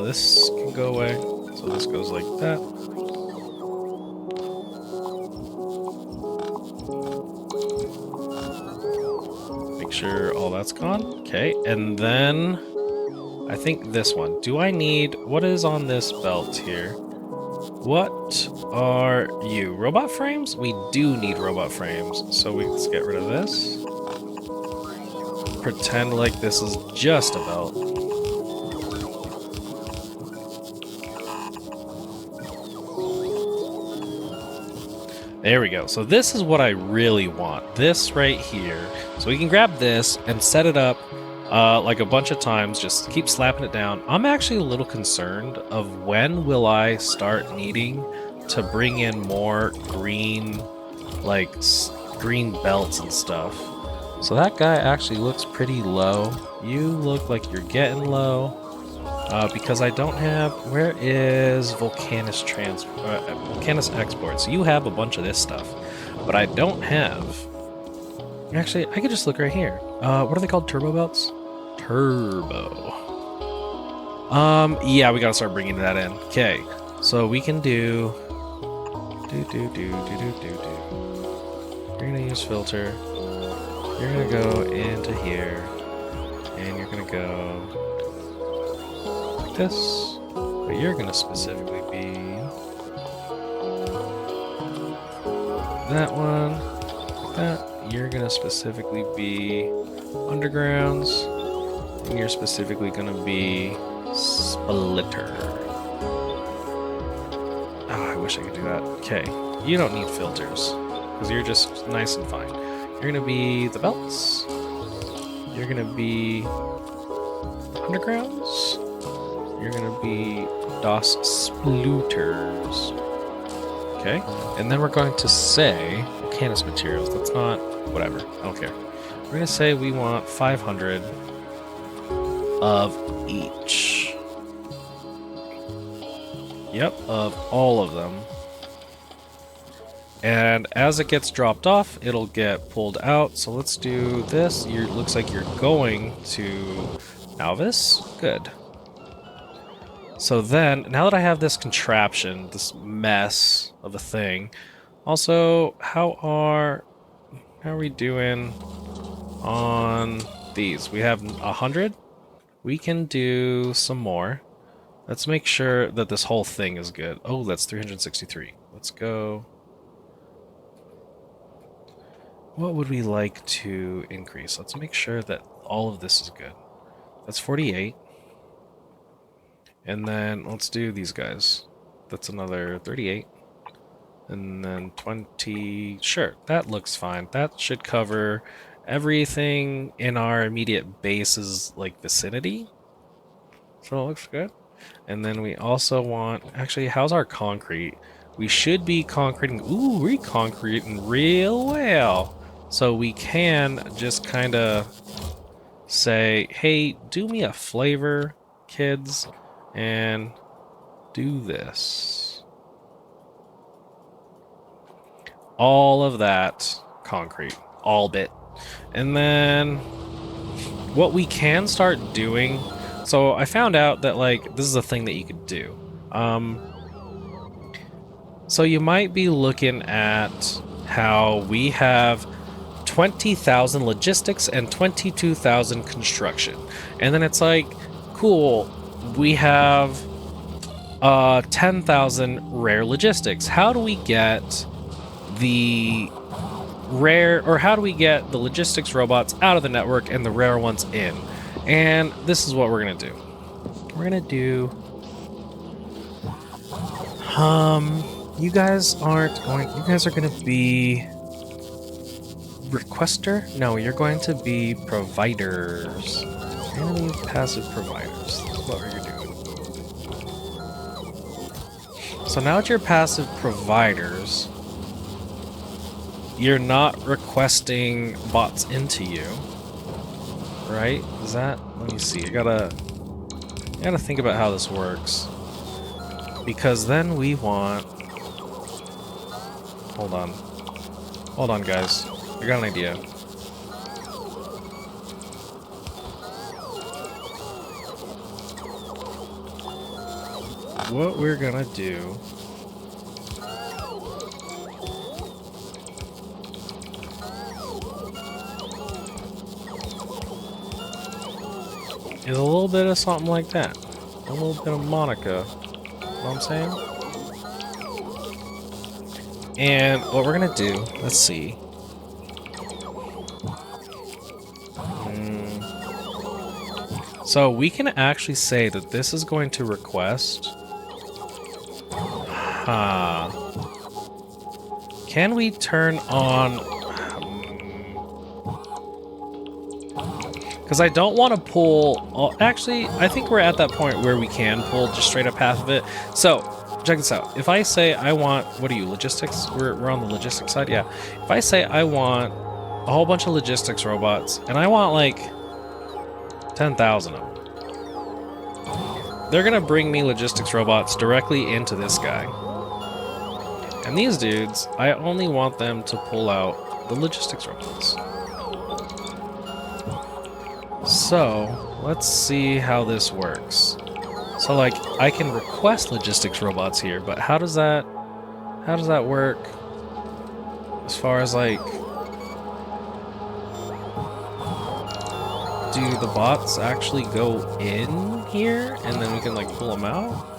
This can go away. So this goes like that. Make sure all that's gone. Okay, and then I think this one. Do I need... What is on this belt here? What are you? Robot frames? We do need robot frames. So let's get rid of this. Pretend like this is just a belt. There we go. So this is what I really want. This right here. So we can grab this and set it up like a bunch of times. Just keep slapping it down. I'm actually a little concerned of when will I start needing to bring in more green, like green belts and stuff. So that guy actually looks pretty low. You look like you're getting low. Because I don't have... Where is Volcanus Exports? You have a bunch of this stuff, but I don't have... Actually, I could just look right here. What are they called? Turbo belts? Turbo. Yeah, we gotta start bringing that in. Okay, so we can do... You're gonna use filter. You're gonna go into here, and you're gonna go this, but you're gonna specifically be that one, like that. You're gonna specifically be undergrounds, and you're specifically gonna be splitter. Oh, I wish I could do that. Okay, you don't need filters, because you're just nice and fine. You're gonna be the belts. You're gonna be undergrounds. You're gonna be DOS spluters. Okay, and then we're going to say Canis materials. That's not whatever. I don't care. We're gonna say we want 500 of each. Yep, of all of them. And as it gets dropped off, it'll get pulled out. So let's do this. Looks like you're going to Alvis. Good. So then, now that I have this contraption, this mess of a thing, also, how are we doing on these? We have 100. We can do some more. Let's make sure that this whole thing is good. Oh, that's 363. Let's go. What would we like to increase? Let's make sure that all of this is good. That's 48. And then let's do these guys. That's another 38. And then 20. Sure, that looks fine. That should cover everything in our immediate base's like vicinity. So it looks good. And then we also want, actually, how's our concrete? We should be concreting. Ooh, we're concreting real well. So we can just kind of say, hey, do me a flavor, kids, and do this. All of that concrete, all bit. And then what we can start doing, so I found out that like this is a thing that you could do. So you might be looking at how we have 20,000 logistics and 22,000 construction. And then it's like, cool, we have 10,000 rare logistics. How do we get the rare, or how do we get the logistics robots out of the network and the rare ones in? And this is what we're gonna do. We're gonna do you guys aren't going, you guys are gonna be requester? No, you're going to be providers. You're gonna be passive providers. That's what you're doing. So now that you're passive providers, you're not requesting bots into you, right? Is that? Let me see. I gotta think about how this works, because then we want. Hold on, guys. I got an idea. What we're gonna do is a little bit of something like that. A little bit of Monica. You know what I'm saying? And what we're gonna do, let's see. So we can actually say that this is going to request. Can we turn on? Because I don't want to pull. Actually, I think we're at that point where we can pull just straight up half of it. So check this out. If I say I want, what are you, logistics? We're on the logistics side, yeah. If I say I want a whole bunch of logistics robots, and I want like 10,000 of them. They're gonna bring me logistics robots directly into this guy. And these dudes, I only want them to pull out the logistics robots. So, let's see how this works. So like, I can request logistics robots here, but how does that work? As far as like, do the bots actually go in here and then we can like pull them out?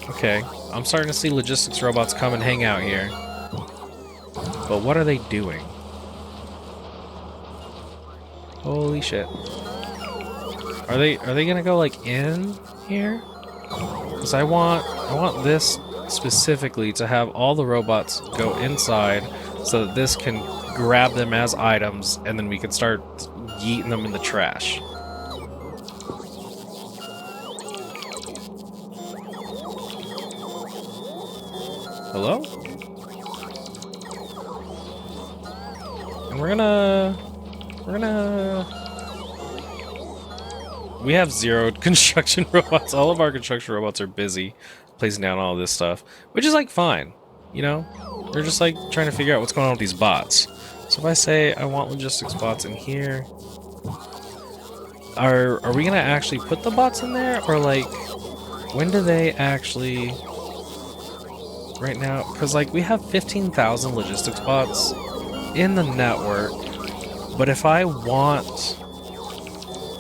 Okay, I'm starting to see logistics robots come and hang out here. But what are they doing? Holy shit. Are they gonna go like in here? Because I want this specifically to have all the robots go inside so that this can grab them as items and then we can start yeeting them in the trash. Hello? And we have 0 construction robots. All of our construction robots are busy placing down all this stuff, which is like fine, you know? We're just like trying to figure out what's going on with these bots. So if I say I want logistics bots in here, are we gonna actually put the bots in there, or like when do they actually? Right now, because like we have 15,000 logistics bots in the network, but if I want,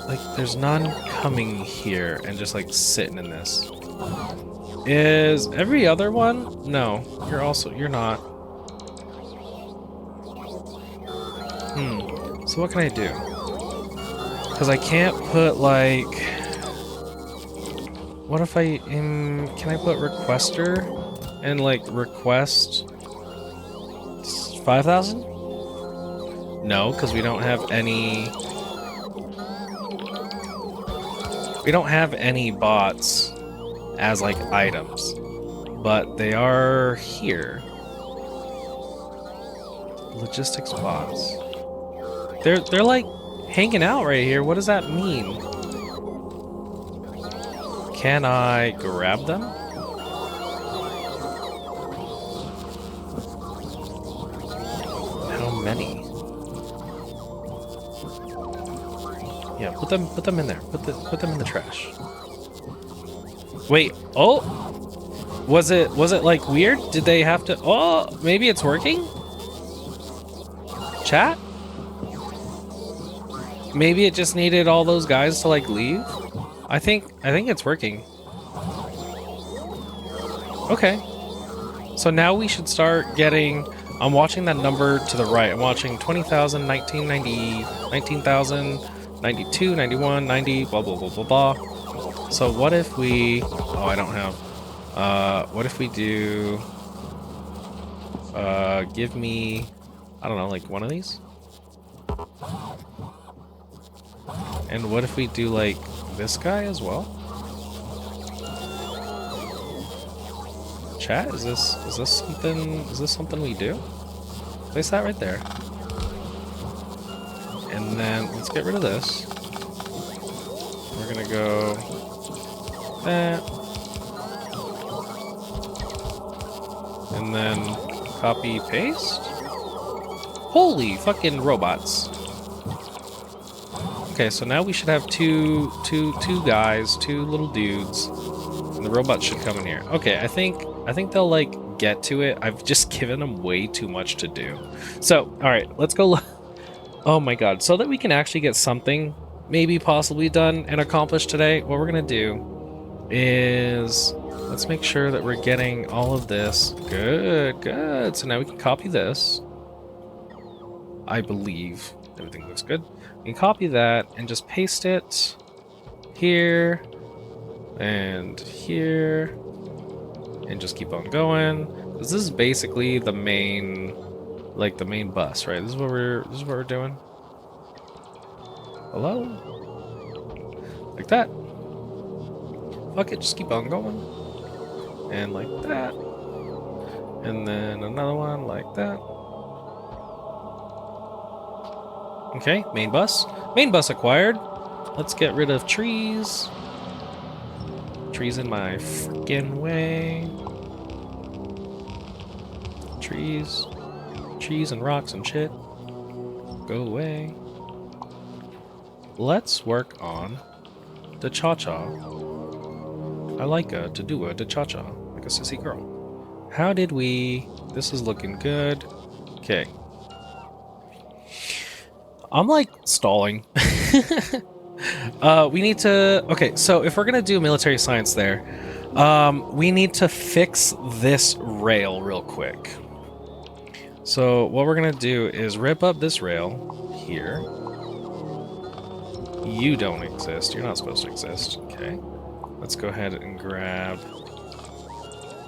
like, there's none coming here and just like sitting in this. Is every other one? No, you're not. So what can I do? Because I can't put like, what if I can I put requester and like request 5,000? No, because we don't have any. We don't have any bots as like items, but they are here. Logistics bots. They're like hanging out right here. What does that mean? Can I grab them? How many? Yeah, put them in there. Put them in the trash. Wait, oh! Was it like weird? Did they have to? Oh, maybe it's working? Chat? Maybe it just needed all those guys to like leave? I think it's working. Okay. So now we should start getting, I'm watching that number to the right. I'm watching 20,000, 19, 90, 19,000, 92, 91, 90, blah, blah, blah, blah, blah. So what if we, oh, I don't have, what if we do, give me, I don't know, like one of these? And what if we do like this guy as well? Chat, is this something we do? Place that right there. And then let's get rid of this. We're gonna go that. And then copy paste. Holy fucking robots. Okay, so now we should have two guys, two little dudes, and the robots should come in here. Okay, I think they'll like get to it. I've just given them way too much to do. So, all right, let's go. Oh my god, so that we can actually get something maybe possibly done and accomplished today, what we're gonna do is let's make sure that we're getting all of this. Good. So now we can copy this. I believe everything looks good. We can copy that and just paste it here and here and just keep on going. This is basically the main, like the main bus, right? This is what we're doing. Hello? Like that. Fuck it, just keep on going. And like that. And then another one like that. Okay, main bus. Main bus acquired. Let's get rid of trees. Trees in my freaking way. Trees and rocks and shit. Go away. Let's work on the cha-cha. I like to do a cha-cha like a sissy girl. How did we... This is looking good. Okay. I'm like stalling. We need to. Okay, so if we're gonna do military science there, we need to fix this rail real quick. So what we're gonna do is rip up this rail here. You don't exist. You're not supposed to exist. Okay. Let's go ahead and grab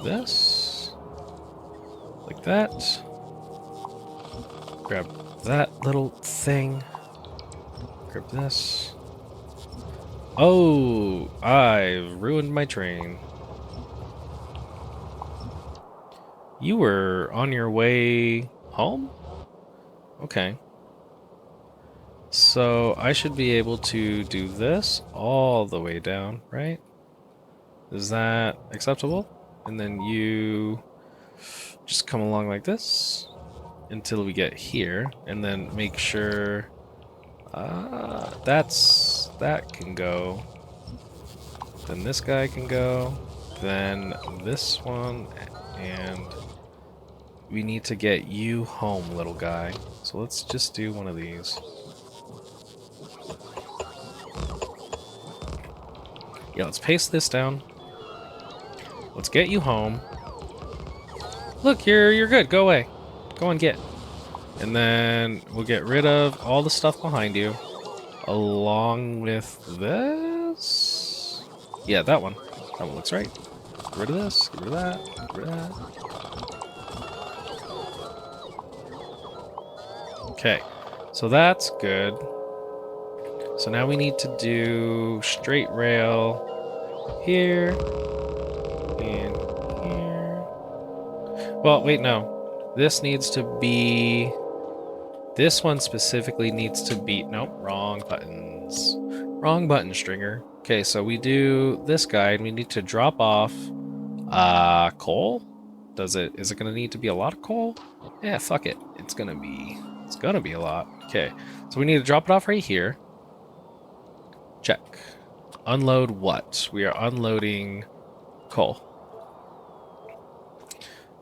this. Like that. Grab that little thing. Grab this. Oh, I've ruined my train. You were on your way home? Okay. So I should be able to do this all the way down, right? Is that acceptable? And then you just come along like this until we get here, and then make sure that can go. Then this guy can go. Then this one, and we need to get you home, little guy. So let's just do one of these. Yeah, let's paste this down. Let's get you home. Look, you're good. Go away. Go and get. And then we'll get rid of all the stuff behind you, along with this. Yeah, that one. That one looks right. Get rid of this. Get rid of that. Get rid of that. Okay, so that's good. So now we need to do straight rail here and here. Well, wait, no. This needs to be... This one specifically needs to be... Nope, wrong buttons. Wrong button, Stringer. Okay, so we do this guy, and we need to drop off coal? Is it gonna need to be a lot of coal? Yeah, fuck it. It's gonna be a lot. Okay, so we need to drop it off right here. Check. Unload what? We are unloading coal.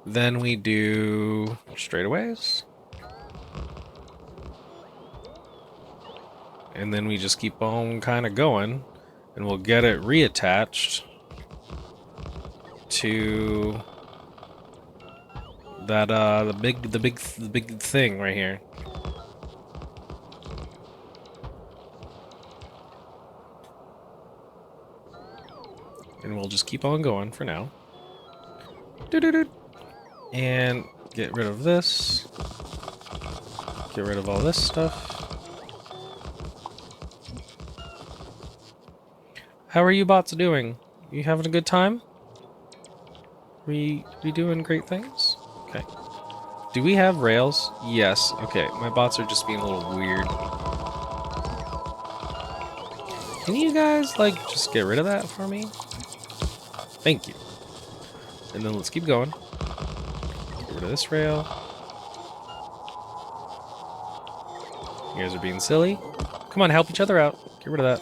Then we do straightaways. And then we just keep on kind of going, and we'll get it reattached to that the big thing right here. And we'll just keep on going for now. And get rid of this. Get rid of all this stuff. How are you bots doing? You having a good time? We doing great things? Okay. Do we have rails? Yes. Okay, my bots are just being a little weird. Can you guys, like, just get rid of that for me? Thank you. And then let's keep going. Get rid of this rail. You guys are being silly. Come on, help each other out. Get rid of that.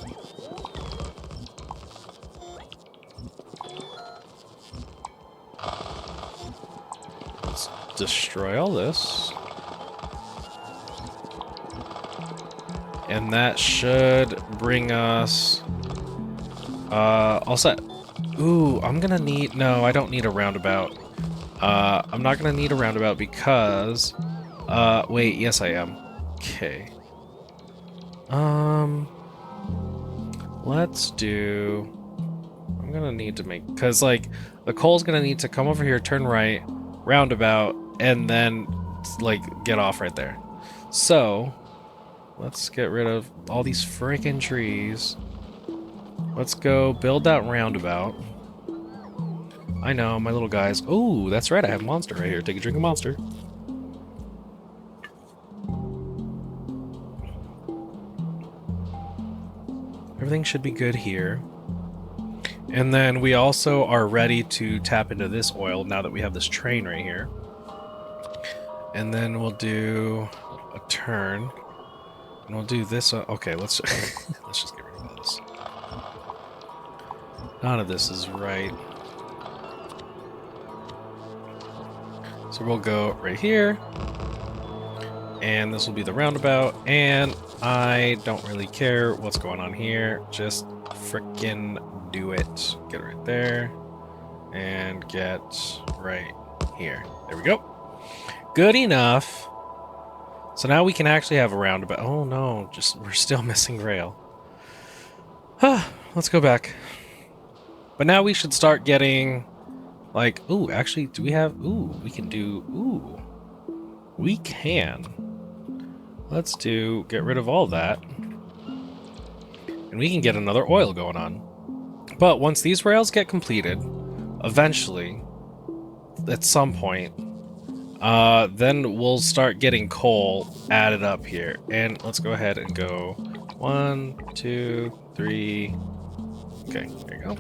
Let's destroy all this. And that should bring us all set. Ooh, I'm gonna need... No, I don't need a roundabout. I'm not gonna need a roundabout because... wait, yes I am. Okay. Let's do... I'm gonna need to make... Because, like, the coal's gonna need to come over here, turn right, roundabout, and then, like, get off right there. So, let's get rid of all these freaking trees. Let's go build that roundabout. I know, my little guys. Oh, that's right, I have Monster right here. Take a drink of Monster. Everything should be good here. And then we also are ready to tap into this oil now that we have this train right here. And then we'll do a turn. And we'll do this. Okay, let's let's just get rid of this. None of this is right. So we'll go right here. And this will be the roundabout. And I don't really care what's going on here. Just frickin' do it. Get it right there. And get right here. There we go. Good enough. So now we can actually have a roundabout. Oh no, we're still missing rail. Let's go back. But now we should start getting, like, ooh, actually, do we have, ooh, we can do, ooh, we can. Let's get rid of all that. And we can get another oil going on. But once these rails get completed, eventually, at some point, then we'll start getting coal added up here. And let's go ahead and go 1, 2, 3. Okay, there you go.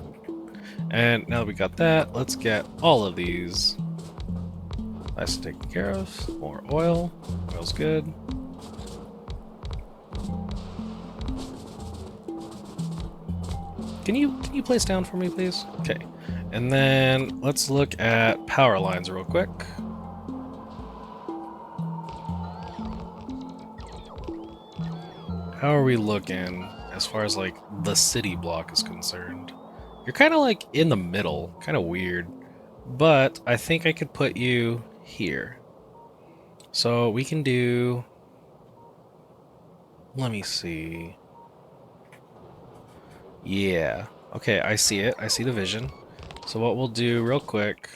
And now that we got that, let's get all of these. Nice to take care of. More oil. Oil's good. Can you place down for me, please? Okay. And then let's look at power lines real quick. How are we looking as far as like the city block is concerned? You're kind of like in the middle, kind of weird, but I think I could put you here. So we can do, let me see. Yeah, okay, I see it. I see the vision. So what we'll do real quick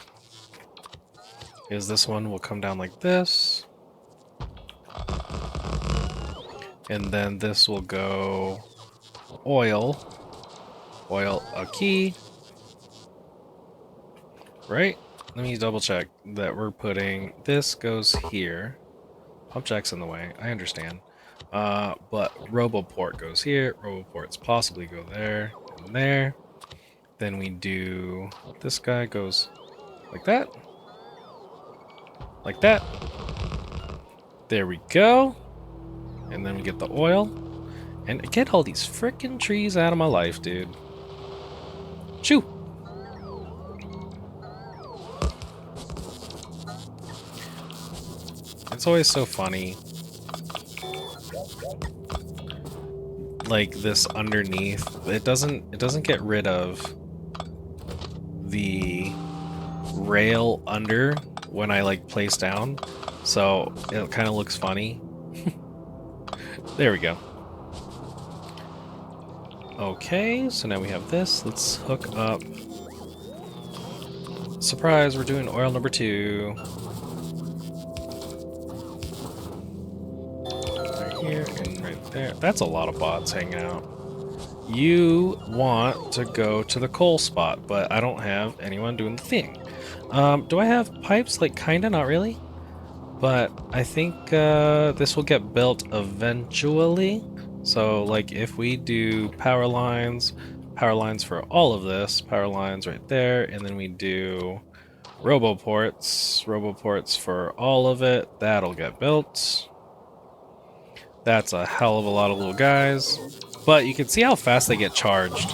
is this one will come down like this. And then this will go oil a key, right? Let me double check that we're putting, this goes here. Pump jack's in the way, I understand. But RoboPort goes here, RoboPorts possibly go there and there. Then we do, this guy goes like that. Like that. There we go. And then we get the oil. And get all these frickin' trees out of my life, dude. Shoo! It's always so funny. Like this underneath, it doesn't get rid of the rail under when I like place down. So it kind of looks funny. There we go. Okay, so now we have this. Let's hook up. Surprise, we're doing oil number 2. Right here and right there. That's a lot of bots hanging out. You want to go to the coal spot, but I don't have anyone doing the thing. Do I have pipes? Like, kinda, not really. But I think this will get built eventually. So, like, if we do power lines for all of this, power lines right there, and then we do RoboPorts for all of it, that'll get built. That's a hell of a lot of little guys. But you can see how fast they get charged.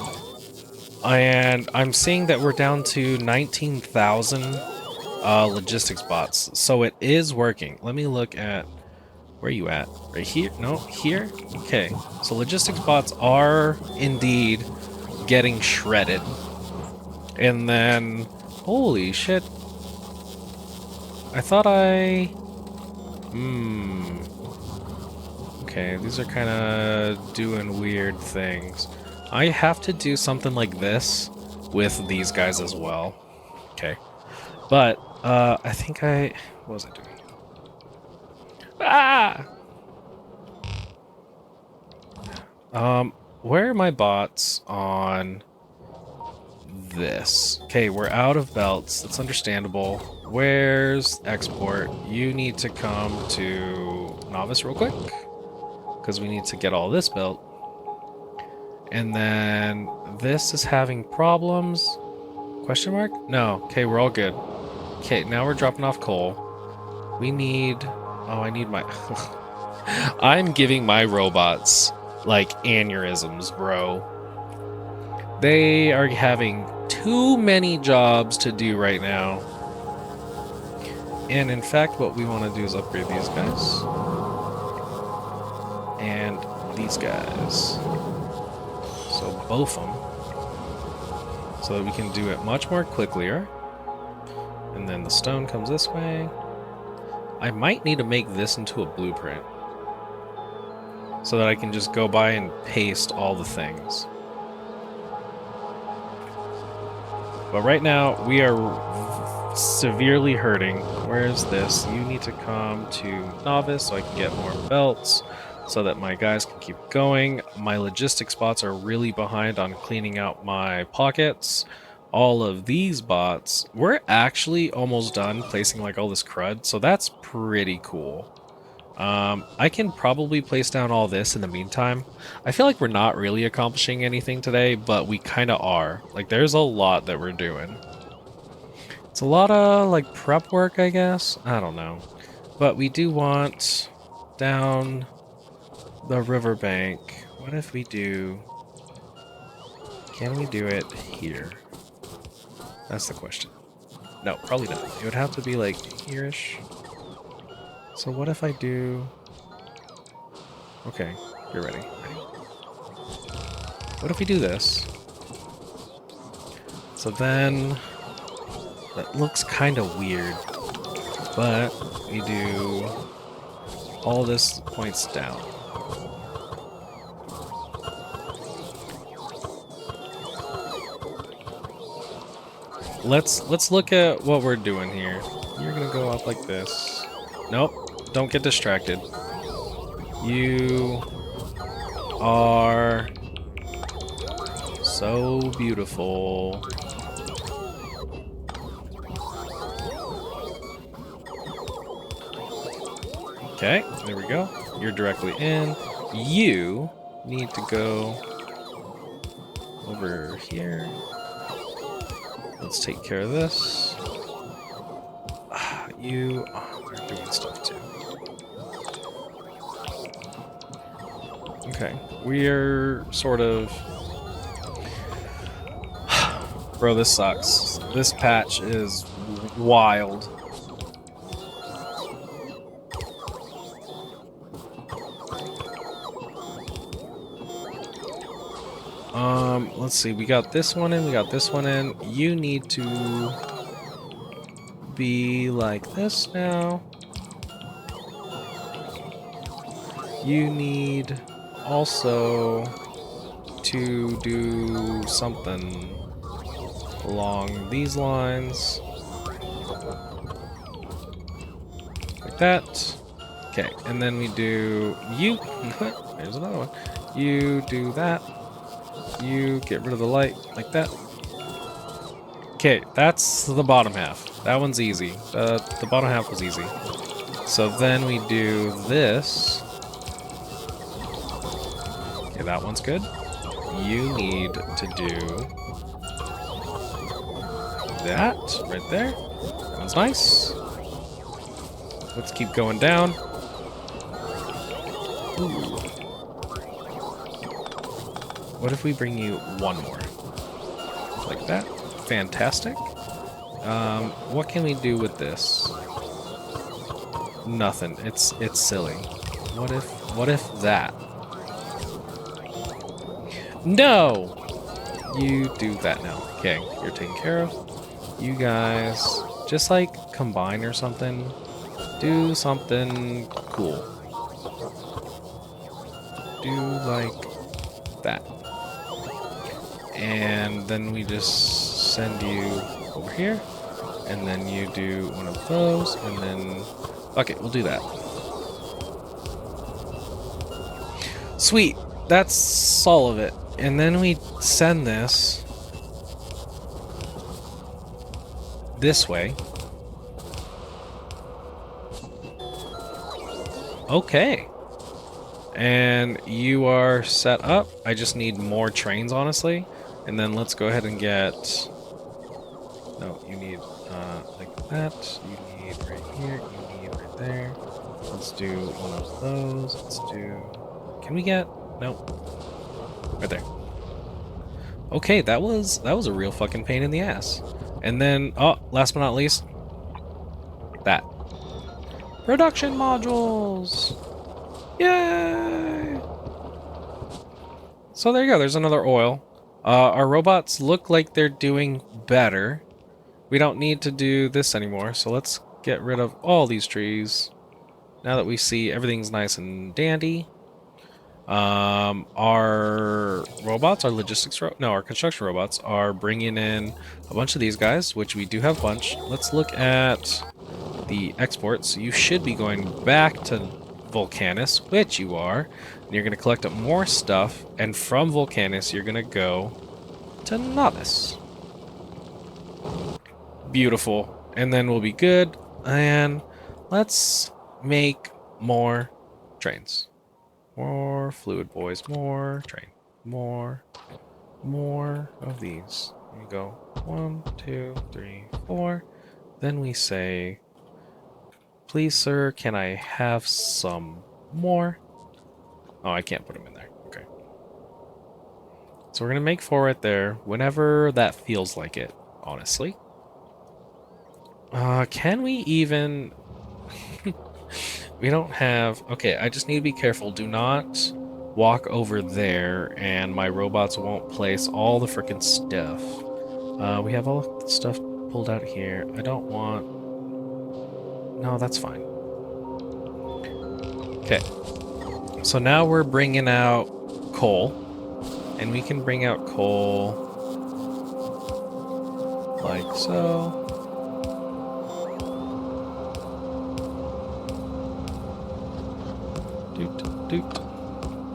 And I'm seeing that we're down to 19,000 logistics bots. So it is working. Let me look at, where are you at? Right here? No, here? Okay. So logistics bots are indeed getting shredded. And then, holy shit. I thought okay, these are kind of doing weird things. I have to do something like this with these guys as well. Okay. But, I think what was I doing? Ah! Where are my bots on this? Okay, we're out of belts. That's understandable. Where's export? You need to come to novice real quick, because we need to get all this built. And then this is having problems. Question mark? No. Okay, we're all good. Okay, now we're dropping off coal. We need... Oh, I need my... I'm giving my robots, like, aneurysms, bro. They are having too many jobs to do right now. And in fact, what we want to do is upgrade these guys. and these guys. So both them. So that we can do it much more quicklier. And then the stone comes this way. I might need to make this into a blueprint. So that I can just go by and paste all the things. But right now, we are severely hurting. Where is this? You need to come to novice so I can get more belts so that my guys can keep going. My logistics bots are really behind on cleaning out my pockets. All of these bots, we're actually almost done placing like all this crud, so that's pretty cool. I can probably place down all this in the meantime. I feel like we're not really accomplishing anything today, but we kind of are. Like, there's a lot that we're doing. It's a lot of, like, prep work, I guess? I don't know. But we do want down the riverbank. What if we do... Can we do it here? That's the question. No, probably not. It would have to be, like, here-ish. So what if I do... Okay, you're ready. What if we do this? So then... That looks kind of weird. But we do... All this points down. Let's look at what we're doing here. You're gonna go up like this. Nope, don't get distracted. You are so beautiful. Okay, there we go. You're directly in. You need to go over here. Let's take care of this. You are doing stuff too. Okay, we're sort of... Bro, this sucks. This patch is wild. Let's see, we got this one in, we got this one in. You need to be like this now. You need also to do something along these lines. Like that. Okay, and then we do you. There's another one. You do that. You get rid of the light like that. Okay, that's the bottom half. That one's easy. The bottom half was easy. So then we do this. Okay, that one's good. You need to do that right there. That one's nice. Let's keep going down. Ooh. What if we bring you one more? Like that. Fantastic. What can we do with this? Nothing. It's silly. What if that? No! You do that now. Okay, you're taken care of. You guys just like combine or something. Do something cool. Do like that. And then we just send you over here. And then you do one of those. And then... Okay, we'll do that. Sweet. That's all of it. And then we send this way. Okay. And you are set up. I just need more trains, honestly. And then let's go ahead and get... No, you need like that. You need right here. You need right there. Let's do one of those. Let's do... Can we get... Nope. Right there. Okay, that was a real fucking pain in the ass. And then, oh, last but not least, that. Production modules! Yay! So there you go, there's another oil. Our robots look like they're doing better. We don't need to do this anymore, so let's get rid of all these trees. Now that we see everything's nice and dandy. Our robots, our our construction robots are bringing in a bunch of these guys, which we do have a bunch. Let's look at the exports. You should be going back to Volcanus, which you are, and you're going to collect up more stuff, and from Volcanus you're going to go to Novice. Beautiful. And then we'll be good, and let's make more trains. More fluid, boys. More train. More of these. We go 1, 2, 3, 4. Then we say, please, sir, can I have some more? Oh, I can't put them in there. Okay. So we're going to make 4 right there whenever that feels like it, honestly. Can we even... We don't have... Okay, I just need to be careful. Do not walk over there and my robots won't place all the frickin' stuff. We have all the stuff pulled out here. I don't want... No, that's fine. Okay. So now we're bringing out coal. And we can bring out coal like so. Doot, doot,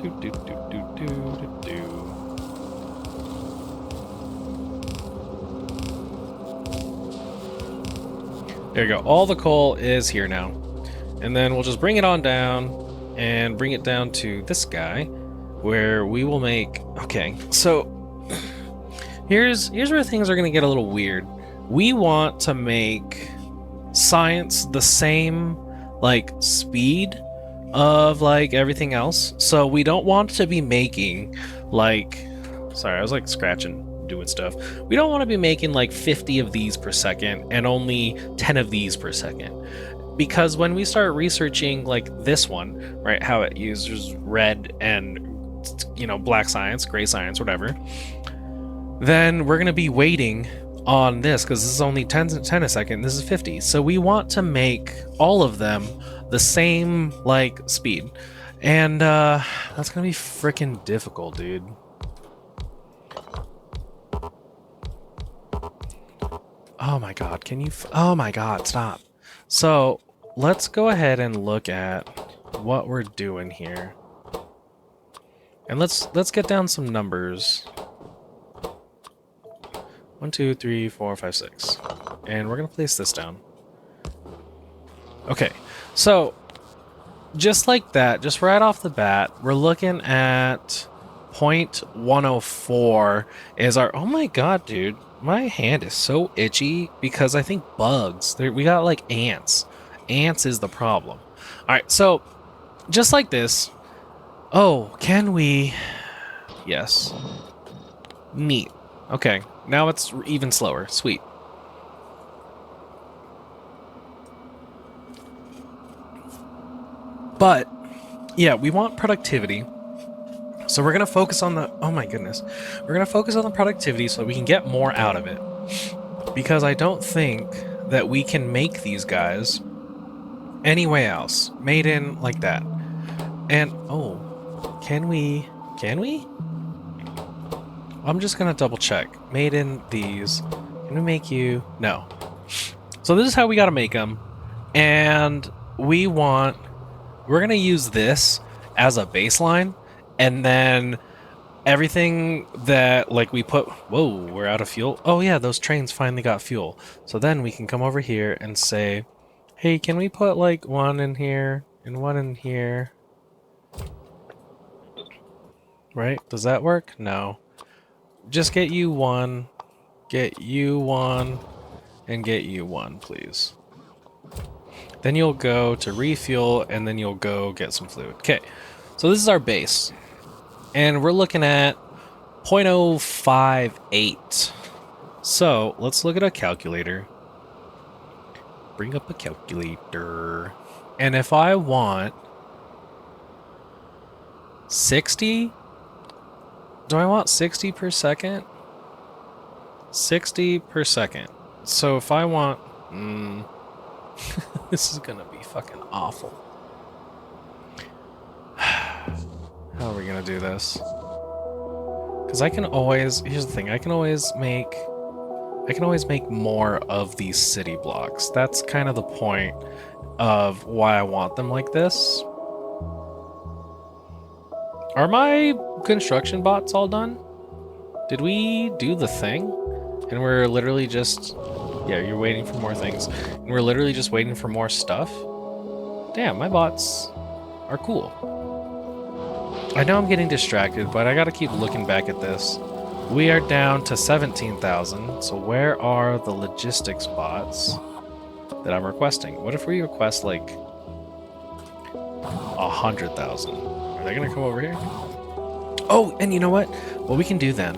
doot, doot, doot, doot, doot, doot. There you go. All the coal is here now. And then we'll just bring it on down and bring it down to this guy where we will make... Okay, so here's where things are going to get a little weird. We want to make science the same, like, speed of, like, everything else. So we don't want to be making, like... Sorry, I was, like, scratching, doing stuff. We don't want to be making, like, 50 of these per second and only 10 of these per second. Because when we start researching, like, this one, right, how it uses red and, you know, black science, gray science, whatever, then we're going to be waiting on this, because this is only 10 a second, this is 50. So we want to make all of them the same, like, speed. And, that's going to be freaking difficult, dude. Oh my god, can you... Oh my god, stop. So, let's go ahead and look at what we're doing here. And let's get down some numbers. 1, 2, 3, 4, 5, 6. And we're going to place this down. Okay, so just like that, just right off the bat, we're looking at 0.104 is our... Oh my god, dude. My hand is so itchy because I think bugs. We got like ants. Ants is the problem. Alright, so just like this. Oh, can we... Yes. Neat. Okay, now it's even slower. Sweet. But, yeah, we want productivity. So we're going to focus on the... Oh my goodness. We're going to focus on the productivity so we can get more out of it. Because I don't think that we can make these guys any way else. Made in like that. And, oh, can we... Can we? I'm just going to double check. Made in these. Can we make you... No. So this is how we got to make them. And we want... We're going to use this as a baseline. And then everything that, like, we put... Whoa, we're out of fuel. Oh, yeah, those trains finally got fuel. So then we can come over here and say, hey, can we put, like, 1 in here and 1 in here? Right? Does that work? No. Just get you 1, get you 1, and get you 1, please. Then you'll go to refuel, and then you'll go get some fluid. Okay, so this is our base. And we're looking at 0.058. So let's look at a calculator. Bring up a calculator. And if I want 60? Do I want 60 per second? 60 per second. So if I want... this is gonna be fucking awful. How are we gonna do this? Because I can always... Here's the thing. I can always make more of these city blocks. That's kind of the point of why I want them like this. Are my construction bots all done? Did we do the thing? And we're literally just... Yeah, you're waiting for more things. And we're literally just waiting for more stuff? Damn, my bots are cool. I know I'm getting distracted, but I gotta keep looking back at this. We are down to 17,000, so where are the logistics bots that I'm requesting? What if we request like 100,000? Are they gonna come over here? Oh, and you know what? What we can do then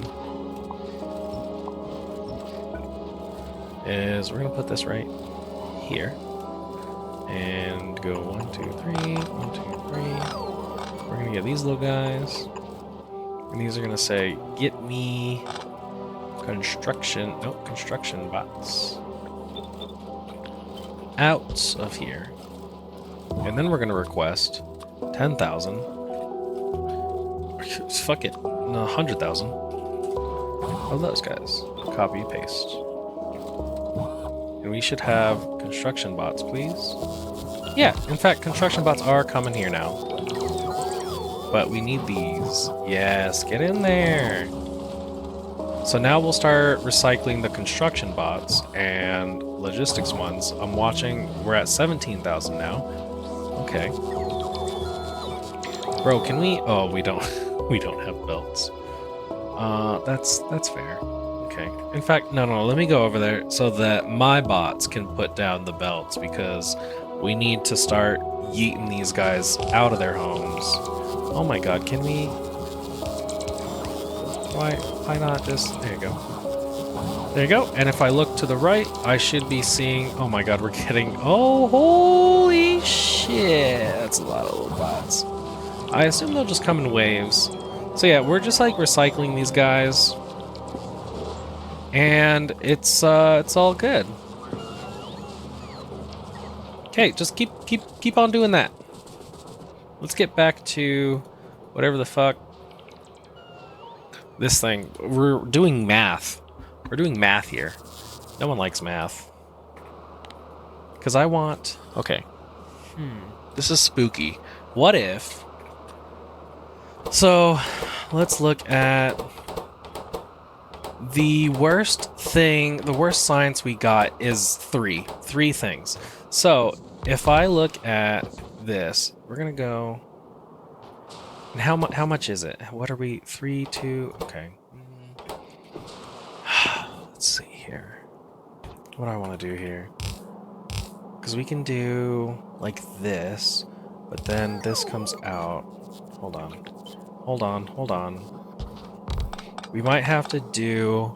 is we're gonna put this right here and go 1, 2, 3, 1, 2, 3. We're gonna get these little guys, and these are gonna say, "Get me construction bots out of here." And then we're gonna request 10,000. Fuck it, no, 100,000 of those guys. Copy, paste. And we should have construction bots, please. Yeah, in fact, construction bots are coming here now. But we need these. Yes, get in there. So now we'll start recycling the construction bots and logistics ones. I'm watching, we're at 17,000 now. Okay. Bro, can we, oh, we don't, we don't have belts. That's fair. Okay. In fact, no, let me go over there so that my bots can put down the belts, because we need to start yeeting these guys out of their homes. Oh my god, can we... Why not just... There you go. There you go. And if I look to the right, I should be seeing... Oh my god, we're getting... Oh, holy shit! That's a lot of little bots. I assume they'll just come in waves. So yeah, we're just like recycling these guys. And it's all good. Okay, just keep on doing that. Let's get back to whatever the fuck this thing. We're doing math. We're doing math here. No one likes math. Because I want... Okay. This is spooky. What if... So, let's look at... The worst science we got is three things. So, if I look at this, we're gonna go... And how much is it? What are we? 3, 2... Okay. Let's see here. What do I want to do here? Because we can do like this, but then this comes out. Hold on. We might have to do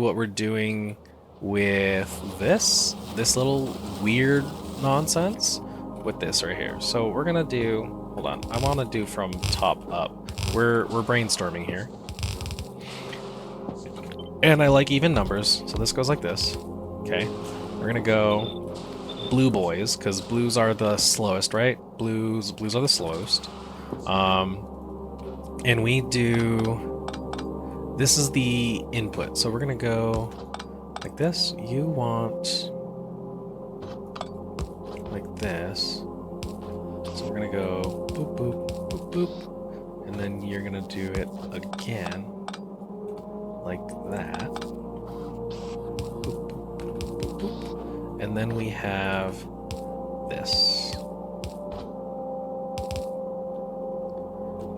what we're doing with this little weird nonsense with this right here. So we're gonna do, hold on, I want to do from top up. We're brainstorming here. And I like even numbers, so this goes like this. Okay, we're gonna go blue boys, because blues are the slowest, right? Blues are the slowest. And we do, this is the input, so we're gonna go like this. You want like this, so we're gonna go boop boop boop boop, and then you're gonna do it again like that, boop, boop, boop, boop, boop. And then we have this,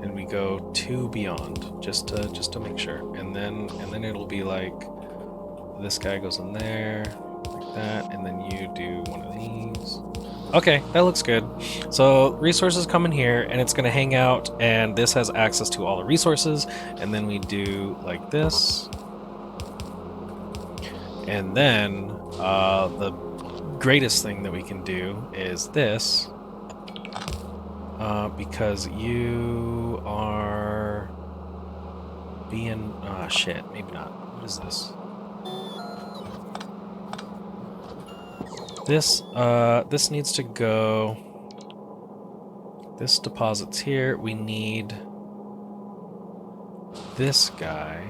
and we go 2 beyond just to make sure, and then it'll be like this guy goes in there like that, and then you do one of these. Okay, that looks good. So resources come in here, and it's gonna hang out, and this has access to all the resources, and then we do like this, and then the greatest thing that we can do is this, Because you are being... Ah, shit. Maybe not. What is this? This needs to go... This deposit's here. We need this guy.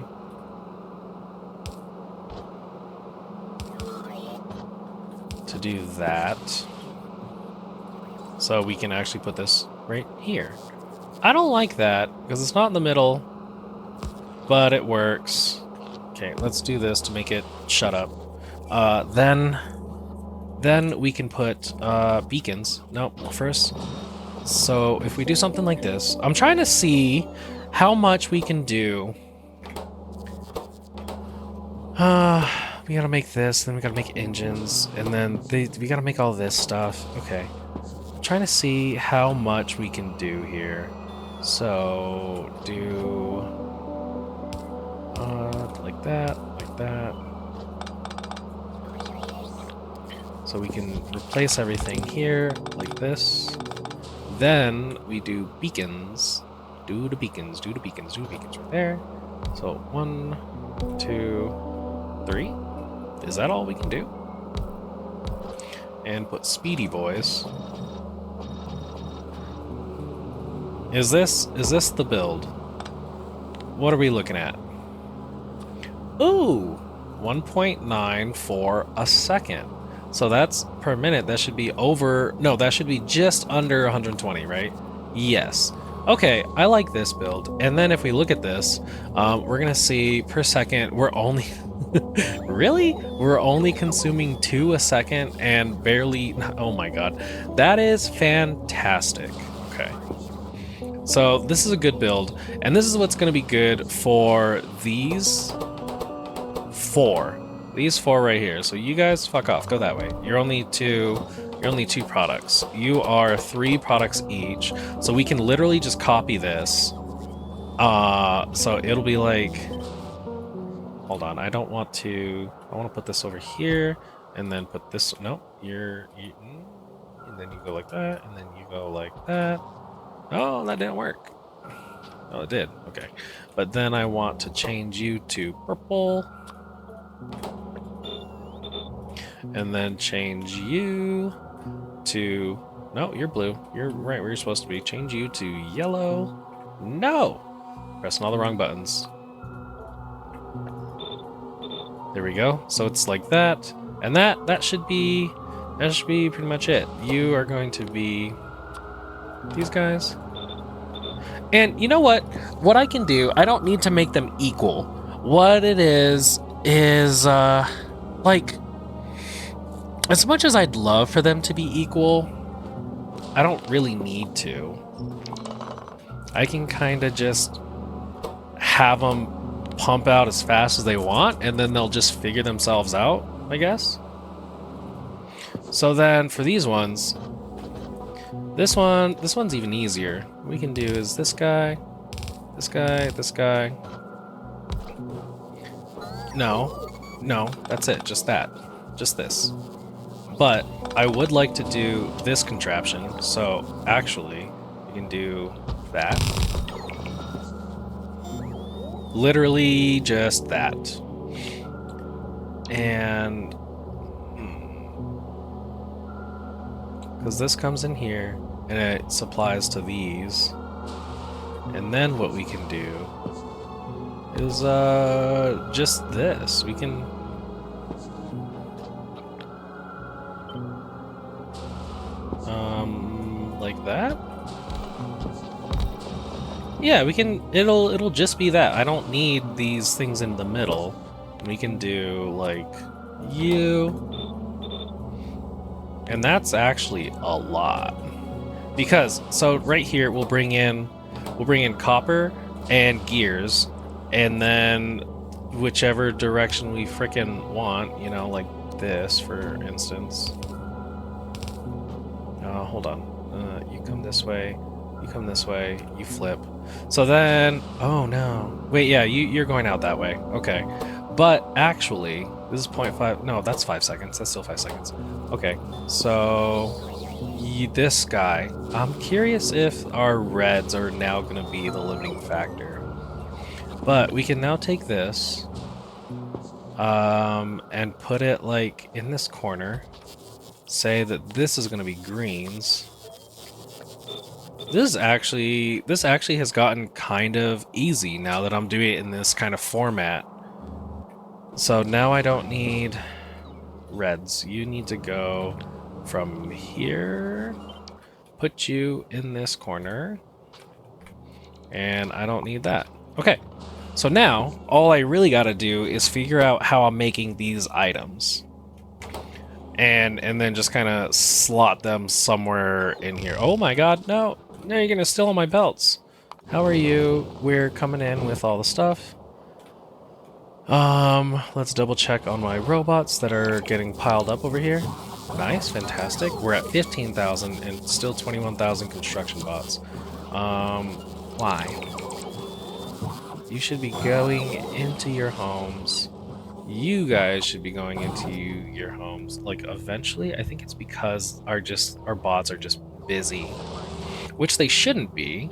To do that. So we can actually put this right here. I don't like that because it's not in the middle, but it works. Okay, let's do this to make it shut up. Then we can put beacons. Nope, first. So if we do something like this, I'm trying to see how much we can do. We gotta make this, then we gotta make engines, and then we gotta make all this stuff. Okay. I'm trying to see how much we can do here. So, do... like that, like that. So we can replace everything here, like this. Then we do beacons. Do the beacons, do the beacons, do the beacons right there. So 1, 2, 3. Is that all we can do? And put speedy boys. Is this the build? What are we looking at? Ooh, 1.9 for a second. So that's per minute. That should be over. No, that should be just under 120, right? Yes. Okay, I like this build. And then if we look at this, we're gonna see per second, we're only really? We're only consuming 2 a second and barely, oh my god. That is fantastic. Okay. So this is a good build, and this is what's gonna be good for these 4. These 4 right here. So you guys fuck off, go that way. You're only two products. You are 3 products each. So we can literally just copy this. So it'll be like, hold on, I want to put this over here and then put this, no, and then you go like that, and then you go like that. Oh, that didn't work. Oh, it did, okay. But then I want to change you to purple. And then change you to... No, you're blue. You're right where you're supposed to be. Change you to yellow. No! Pressing all the wrong buttons. There we go. So it's like that. And that should be pretty much it. You are going to be these guys. And you know what? What I can do, I don't need to make them equal. What it is like, as much as I'd love for them to be equal, I don't really need to. I can kind of just have them pump out as fast as they want, and then they'll just figure themselves out, I guess. So then for these ones, this one's even easier. What we can do is this guy, this guy, this guy. No, that's it, just that. Just this. But I would like to do this contraption, so actually, we can do that. Literally just that. And... because this comes in here, and it supplies to these. And then what we can do is just this. We can... like that? Yeah, we can, it'll just be that. I don't need these things in the middle. We can do like you. And that's actually a lot. Because so right here we'll bring in copper and gears, and then whichever direction we frickin' want, you know, like this for instance. Hold on. You come this way, you come this way, you flip. So then, oh no. Wait, yeah, you're going out that way. Okay. But actually, this is 0.5, no, that's 5 seconds. That's still 5 seconds. Okay, so this guy. I'm curious if our reds are now going to be the limiting factor. But we can now take this and put it like in this corner. Say that this is going to be greens. This actually has gotten kind of easy now that I'm doing it in this kind of format. So now I don't need reds. You need to go from here, put you in this corner, and I don't need that. Okay, so now all I really got to do is figure out how I'm making these items. And then just kind of slot them somewhere in here. Oh my god, no! No, you're gonna steal all my belts. How are you? We're coming in with all the stuff. Let's double check on my robots that are getting piled up over here. Nice, fantastic. We're at 15,000 and still 21,000 construction bots. Why? You should be going into your homes. You guys should be going into your homes. Like, eventually, I think it's because our bots are just busy. Which they shouldn't be,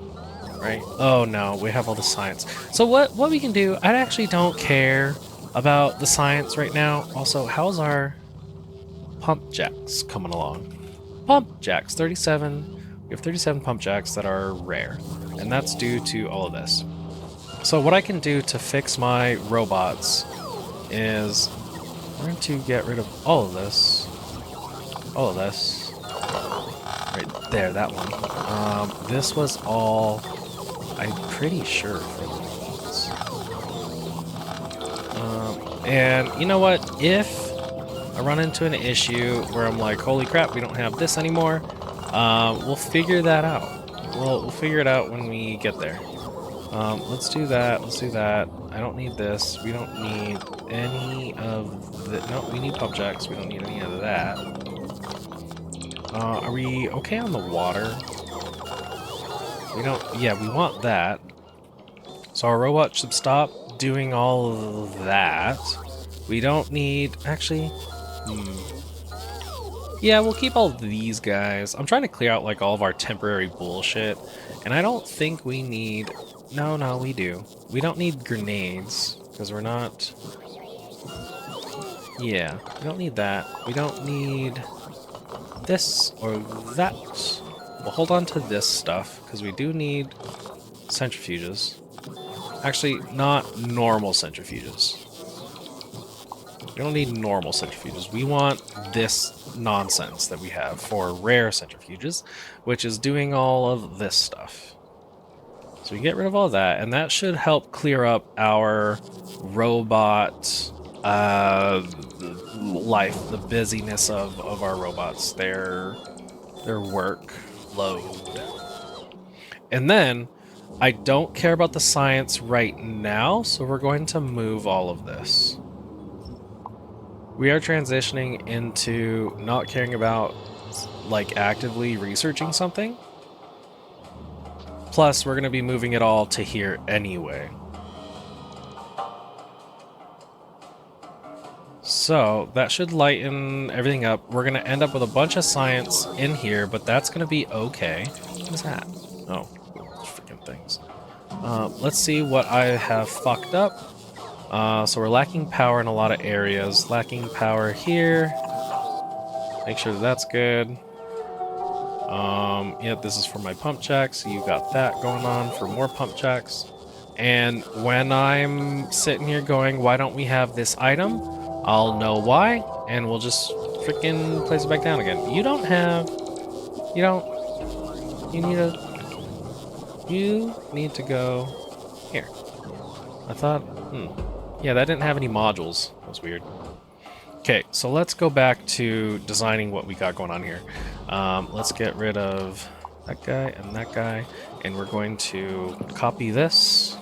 right? Oh no, we have all the science. So what we can do, I actually don't care about the science right now. Also, how's our pump jacks coming along? Pump jacks, 37. We have 37 pump jacks that are rare. And that's due to all of this. So what I can do to fix my robots is we're going to get rid of all of this. All of this. Right there, that one. This was all, I'm pretty sure, for the robots. And you know what? If I run into an issue where I'm like, holy crap, we don't have this anymore, we'll figure that out. We'll figure it out when we get there. Let's do that. Let's do that. I don't need this. We don't need any of the... No, we need pump jacks. We don't need any of that. Are we okay on the water? We don't... Yeah, we want that. So our robot should stop doing all of that. We don't need... Actually... Yeah, we'll keep all these guys. I'm trying to clear out, like, all of our temporary bullshit. And I don't think we need... No, we do. We don't need grenades, because we're not... Yeah, we don't need that. We don't need this or that. We'll hold on to this stuff, because we do need centrifuges. Actually, not normal centrifuges. We don't need normal centrifuges. We want this nonsense that we have for rare centrifuges, which is doing all of this stuff. So we get rid of all that, and that should help clear up our robot life, the busyness of our robots, their workload. And then, I don't care about the science right now, so we're going to move all of this. We are transitioning into not caring about, like, actively researching something. Plus, we're going to be moving it all to here anyway. So, that should lighten everything up. We're going to end up with a bunch of science in here, but that's going to be okay. What is that? Oh, freaking things. Let's see what I have fucked up. So we're lacking power in a lot of areas. Lacking power here. Make sure that's good. Yeah, this is for my pump jacks, so you got that going on for more pump jacks. And when I'm sitting here going, why don't we have this item? I'll know why, and we'll just freaking place it back down again. You don't have... You need to go here. I thought, yeah, that didn't have any modules. That was weird. Okay, so let's go back to designing what we got going on here. Let's get rid of that guy and that guy, and we're going to copy this.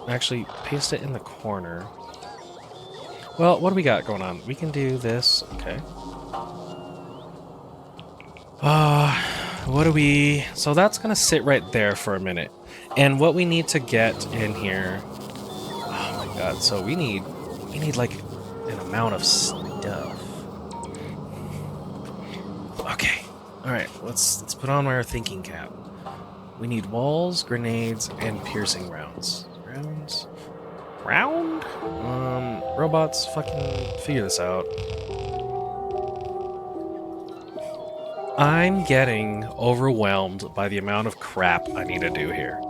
Actually, paste it in the corner. Well, what do we got going on? We can do this. Okay. What do we... So that's going to sit right there for a minute. And what we need to get in here... Oh my god, so we need like an amount of stuff. Okay. Alright, let's put on our thinking cap. We need walls, grenades, and piercing rounds. Rounds? Round? Robots, fucking figure this out. I'm getting overwhelmed by the amount of crap I need to do here.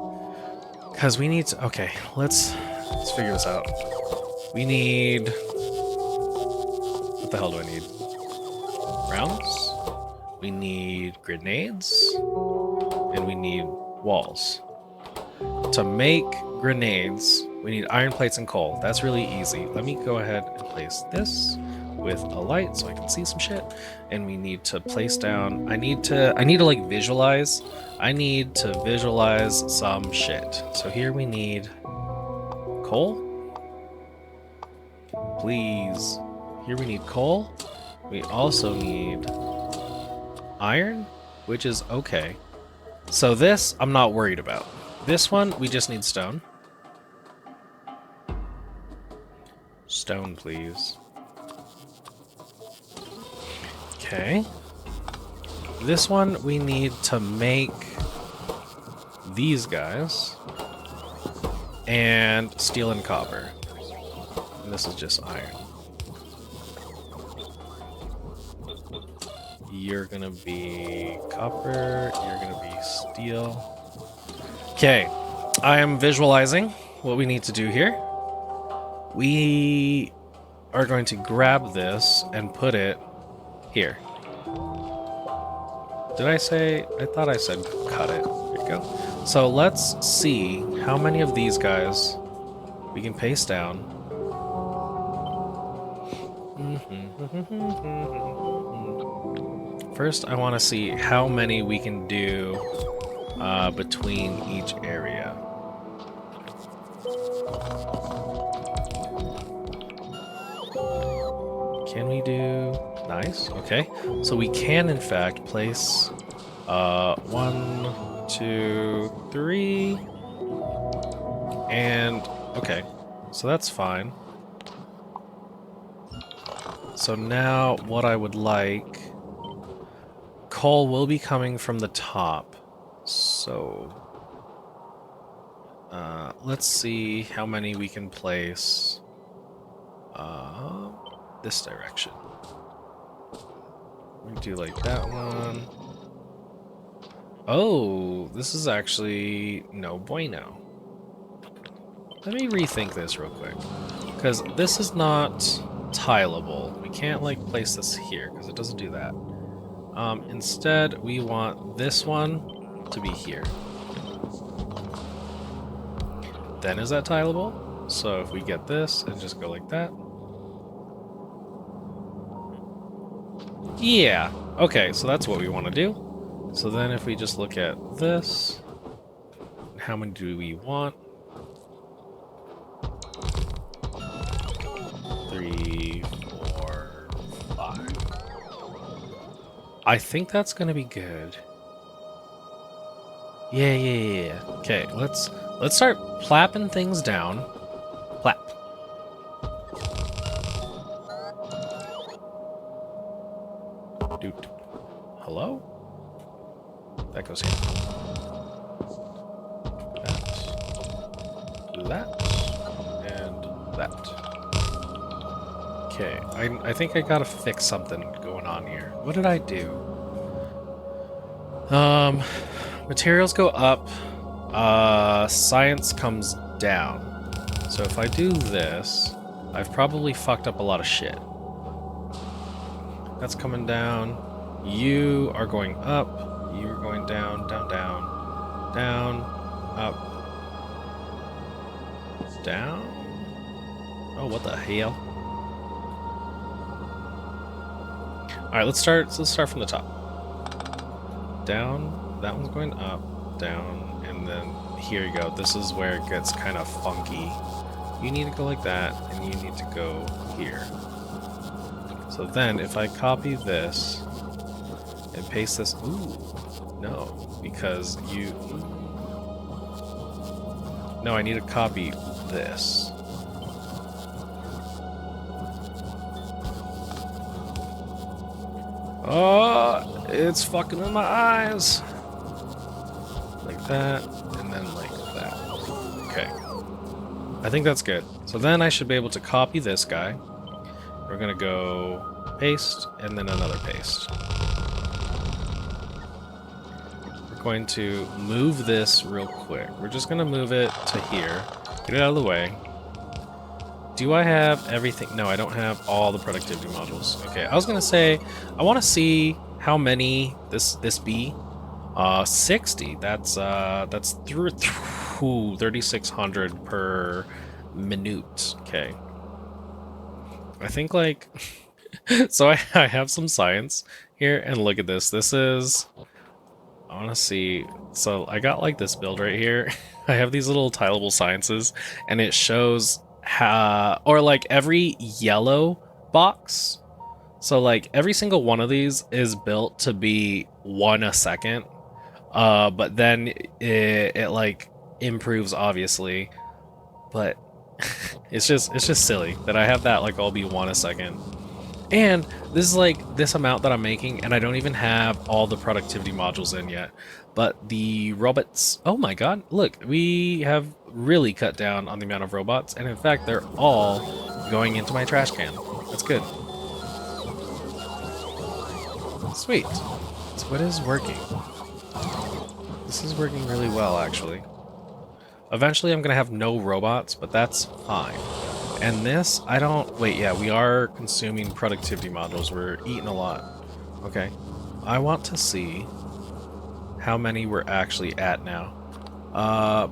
Because we need to... Okay, let's figure this out. We need... What the hell do I need? Rounds? We need grenades. And we need walls. To make grenades, we need iron plates and coal. That's really easy. Let me go ahead and place this with a light so I can see some shit. And we need to place down... I need to like visualize. I need to visualize some shit. So here we need coal. Please. Here we need coal. We also need iron, which is okay. So this, I'm not worried about. This one, we just need stone. Stone, please. Okay. This one, we need to make these guys. And steel and copper. And this is just iron. You're gonna be copper, you're gonna be steel. Okay, I am visualizing what we need to do here. We are going to grab this and put it here. Did I say? I thought I said cut it. There you go. So let's see how many of these guys we can paste down. First, I want to see how many we can do between each area. Can we do... Nice, okay. So we can, in fact, place 1, 2, 3... And... Okay, so that's fine. So now, what I would like... Coal will be coming from the top. So... let's see how many we can place... this direction. We do like that one. Oh, this is actually no bueno. Let me rethink this real quick. Because this is not tileable. We can't, like, place this here, because it doesn't do that. Instead, we want this one to be here. Then is that tileable? So if we get this and just go like that. Yeah, okay, so that's what we want to do. So then if we just look at this, how many do we want? 3, 4, 5. I think that's gonna be good. Yeah. Okay, let's start plapping things down. Plap. Dude. Hello? That goes here. That. And that. Okay, I think I gotta fix something going on here. What did I do? Materials go up. Science comes down. So if I do this, I've probably fucked up a lot of shit. That's coming down. You are going up. You're going down, down, down, down, up, down. Oh, what the hell? All right, let's start from the top. Down. That one's going up, down, and then here you go. This is where it gets kind of funky. You need to go like that, and you need to go here. So then, if I copy this and paste this, ooh, no, because you, no, I need to copy this. Oh, it's fucking with my eyes. Like that, and then like that. Okay. I think that's good. So then I should be able to copy this guy. We're gonna go paste, and then another paste. We're going to move this real quick. We're just gonna move it to here. Get it out of the way. Do I have everything? No, I don't have all the productivity modules. Okay, I was gonna say, I wanna see how many this be. 60. That's through 3,600 per minute. Okay. I think like so I have some science here, and look at this. This is, I want to see. So I got like this build right here. I have these little tileable sciences, and it shows how, or like every yellow box. So like every single one of these is built to be 1 a second. But then it like improves obviously, but it's just silly that I have that like all be 1 a second. And this is like this amount that I'm making, and I don't even have all the productivity modules in yet. But the robots, oh my god, look, we have really cut down on the amount of robots, and in fact, they're all going into my trash can. That's good. Sweet. So what is working? This is working really well, actually. Eventually, I'm going to have no robots, but that's fine. And this, I don't... Wait, yeah, we are consuming productivity modules. We're eating a lot. Okay. I want to see how many we're actually at now.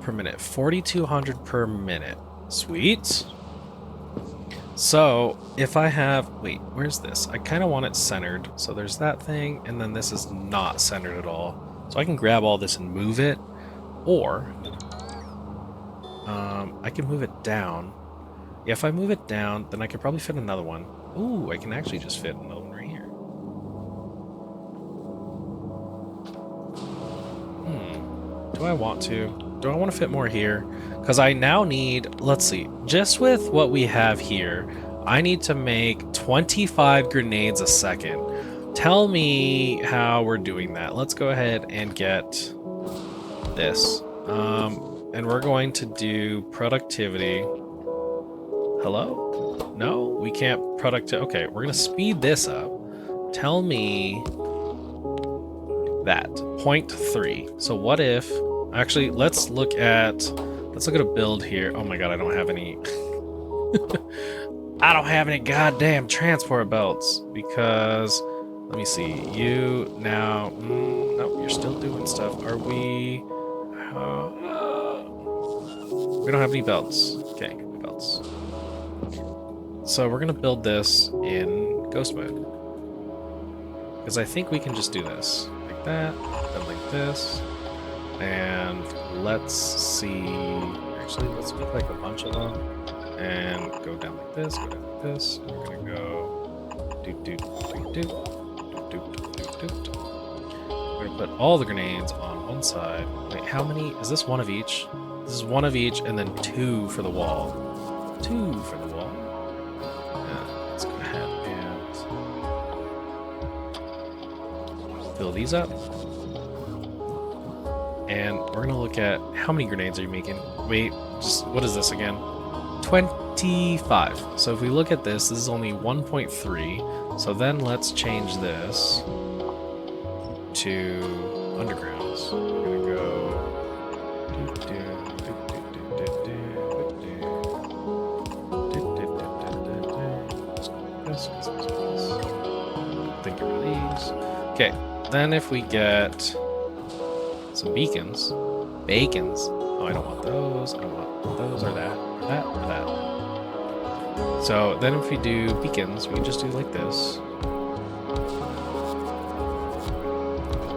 Per minute. 4,200 per minute. Sweet. So, if I have... Wait, where's this? I kind of want it centered. So there's that thing, and then this is not centered at all. So I can grab all this and move it, or I can move it down. Yeah, if I move it down, then I could probably fit another one. Ooh, I can actually just fit another one right here. Do I want to? Do I want to fit more here? Because I now need, let's see, just with what we have here, I need to make 25 grenades a second. Tell me how we're doing that. Let's go ahead and get this. And we're going to do productivity. Hello? No, we can't Okay, we're going to speed this up. Tell me that. 0.3. So what if... Actually, let's look at a build here. Oh my god, I don't have any... I don't have any goddamn transport belts because... Let me see. You now... nope, you're still doing stuff. Are we... we don't have any belts. Okay, belts. So we're going to build this in ghost mode. Because I think we can just do this. Like that, then like this. And let's see... Actually, let's make like a bunch of them. And go down like this, go down like this. And we're going to go... Doot. We're gonna put all the grenades on one side. Wait, how many? Is this one of each? This is one of each, and then 2 for the wall. 2 for the wall. Yeah, let's go ahead and fill these up. And we're gonna look at how many grenades are you making. Wait, just what is this again? 25. So if we look at this, this is only 1.3. So then let's change this to undergrounds. We're gonna go. Think of these. Okay, then if we get some beacons, bacons. Oh, I don't want those. I don't want those or that, or that, or that. So then if we do beacons, we can just do like this.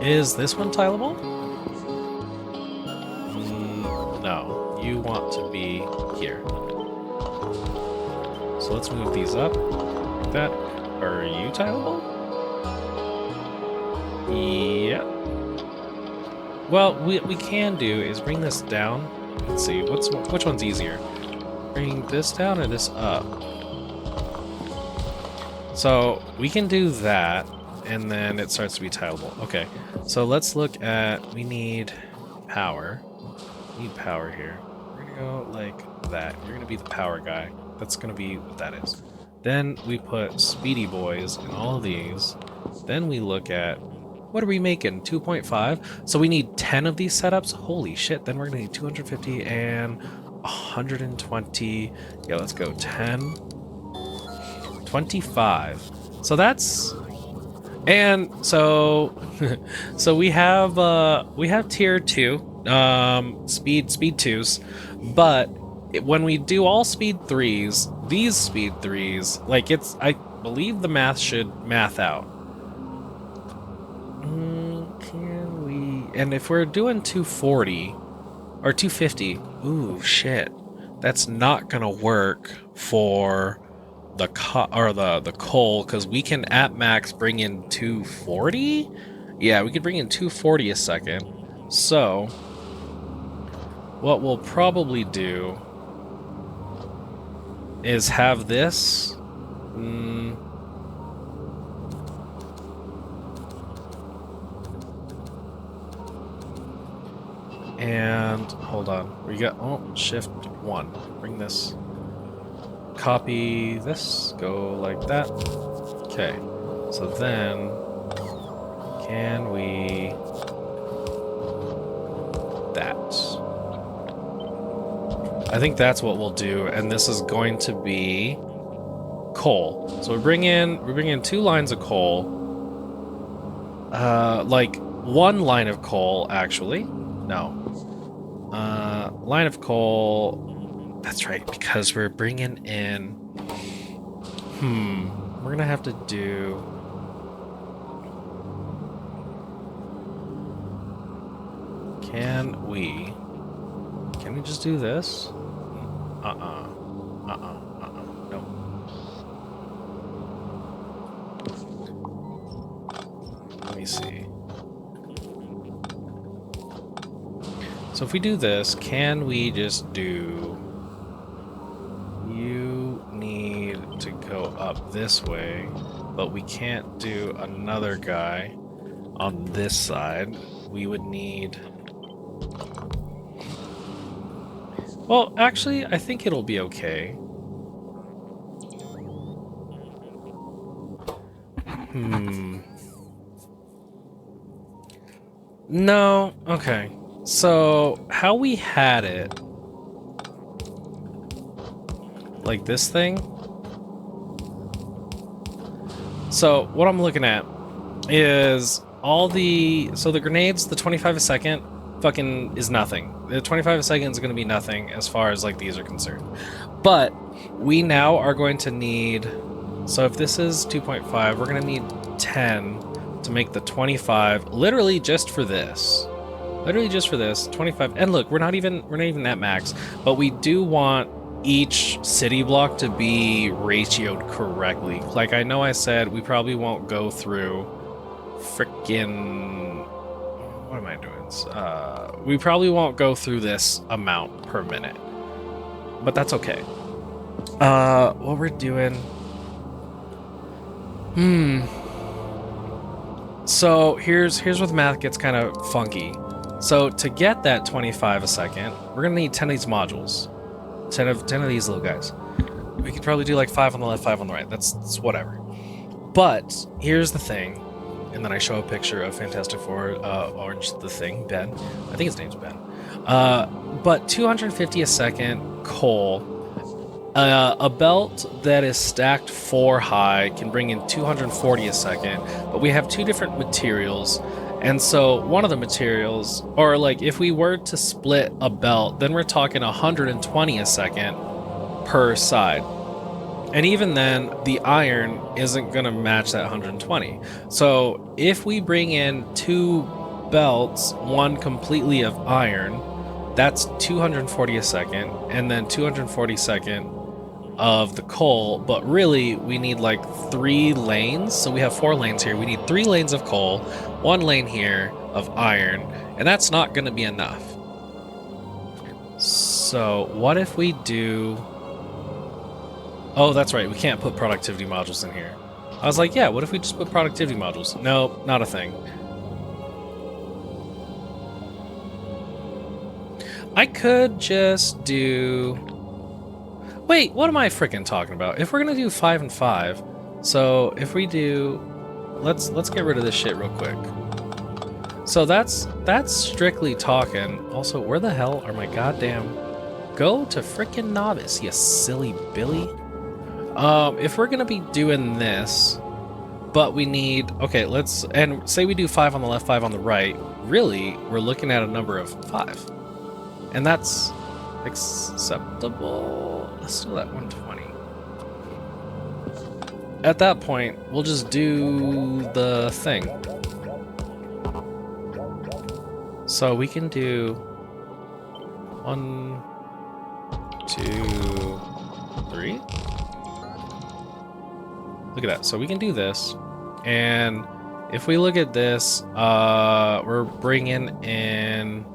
Is this one tileable? No, you want to be here. So let's move these up like that. Are you tileable? Yeah. Well, what we can do is bring this down. Let's see, which one's easier? Bring this down or this up? So we can do that. and then it starts to be tileable. Okay, so let's look at, we need power. We need power here. We're gonna go like that. You're gonna be the power guy. That's gonna be what that is. Then we put speedy boys in all of these. Then we look at, what are we making? 2.5? So we need 10 of these setups? Holy shit, then we're gonna need 250 and 120. Yeah, let's go 10, 25. So that's, and so so we have tier 2 speed 2s, but when we do all speed 3s, these speed 3s, like it's, I believe the math should math out. Can we, and if we're doing 240 or 250, ooh shit, that's not gonna work for the coal, because we can at max bring in 240. Yeah, we could bring in 240 a second. So what we'll probably do is have this and hold on, we got, oh, shift 1, bring this, copy this, go like that. Okay, so then can we that? I think that's what we'll do, and this is going to be coal. So we bring in 2 lines of coal, like 1 line of coal actually. No, line of coal. That's right, because we're bringing in. We're gonna have to do. Can we just do this? No. Let me see. So if we do this, can we just do, you need to go up this way, but we can't do another guy on this side. We would need, well, actually, I think it'll be okay. No, okay. So, how we had it, like this thing. So, what I'm looking at is all the, so the grenades, the 25 a second, fucking is nothing. The 25 a second is going to be nothing as far as like these are concerned. But we now are going to need, so if this is 2.5, we're going to need 10 to make the 25, literally just for this. Literally just for this, 25. And look, we're not even at max, but we do want each city block to be ratioed correctly. Like I know I said we probably won't go through frickin', what am I doing? We probably won't go through this amount per minute, but that's okay. What we're doing, so here's where the math gets kind of funky. So to get that 25 a second, we're gonna need 10 of these modules. 10 of these little guys. We could probably do like 5 on the left, 5 on the right. That's whatever. But here's the thing, and then I show a picture of Fantastic Four, Orange the Thing, Ben. I think his name's Ben. But 250 a second coal. A belt that is stacked 4 high can bring in 240 a second, but we have 2 different materials. And so one of the materials, or like if we were to split a belt, then we're talking 120 a second per side. And even then, the iron isn't going to match that 120. So if we bring in 2 belts, one completely of iron, that's 240 a second, and then 240 second of the coal. But really, we need like 3 lanes. So we have 4 lanes here. We need 3 lanes of coal, 1 lane here of iron, and that's not going to be enough. So what if we do... Oh, that's right. We can't put productivity modules in here. I was like, yeah, what if we just put productivity modules? Nope, not a thing. I could just do... Wait, what am I freaking talking about? If we're gonna do 5 and 5, so if we do... Let's get rid of this shit real quick. So that's strictly talking. Also, where the hell are my goddamn... Go to freaking novice, you silly Billy. If we're gonna be doing this, but we need... Okay, let's... And say we do 5 on the left, 5 on the right. Really, we're looking at a number of 5. And that's acceptable. Let's do that 120. At that point, we'll just do the thing. So we can do 1, 2, 3. Look at that. So we can do this. And if we look at this, we're bringing in...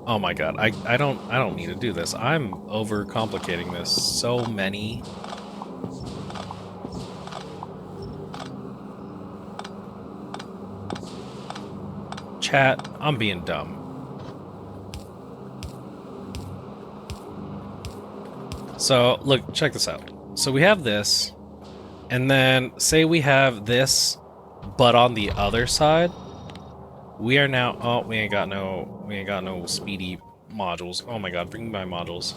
Oh my god, I don't need to do this. I'm overcomplicating this. So many. Chat, I'm being dumb. So, look, check this out. So we have this, and then say we have this, but on the other side, we are now... Oh, we ain't got no speedy modules. Oh my god, bring me my modules.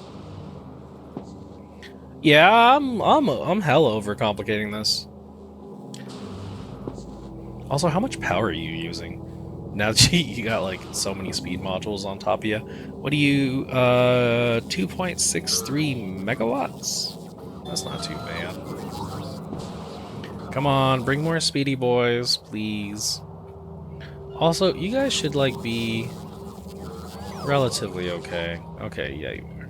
Yeah, I'm hella overcomplicating this. Also, how much power are you using? Now that you got like so many speed modules on top of you. What do you 2.63 megawatts? That's not too bad. Come on, bring more speedy boys, please. Also, you guys should like be relatively okay. Okay, yeah, you are.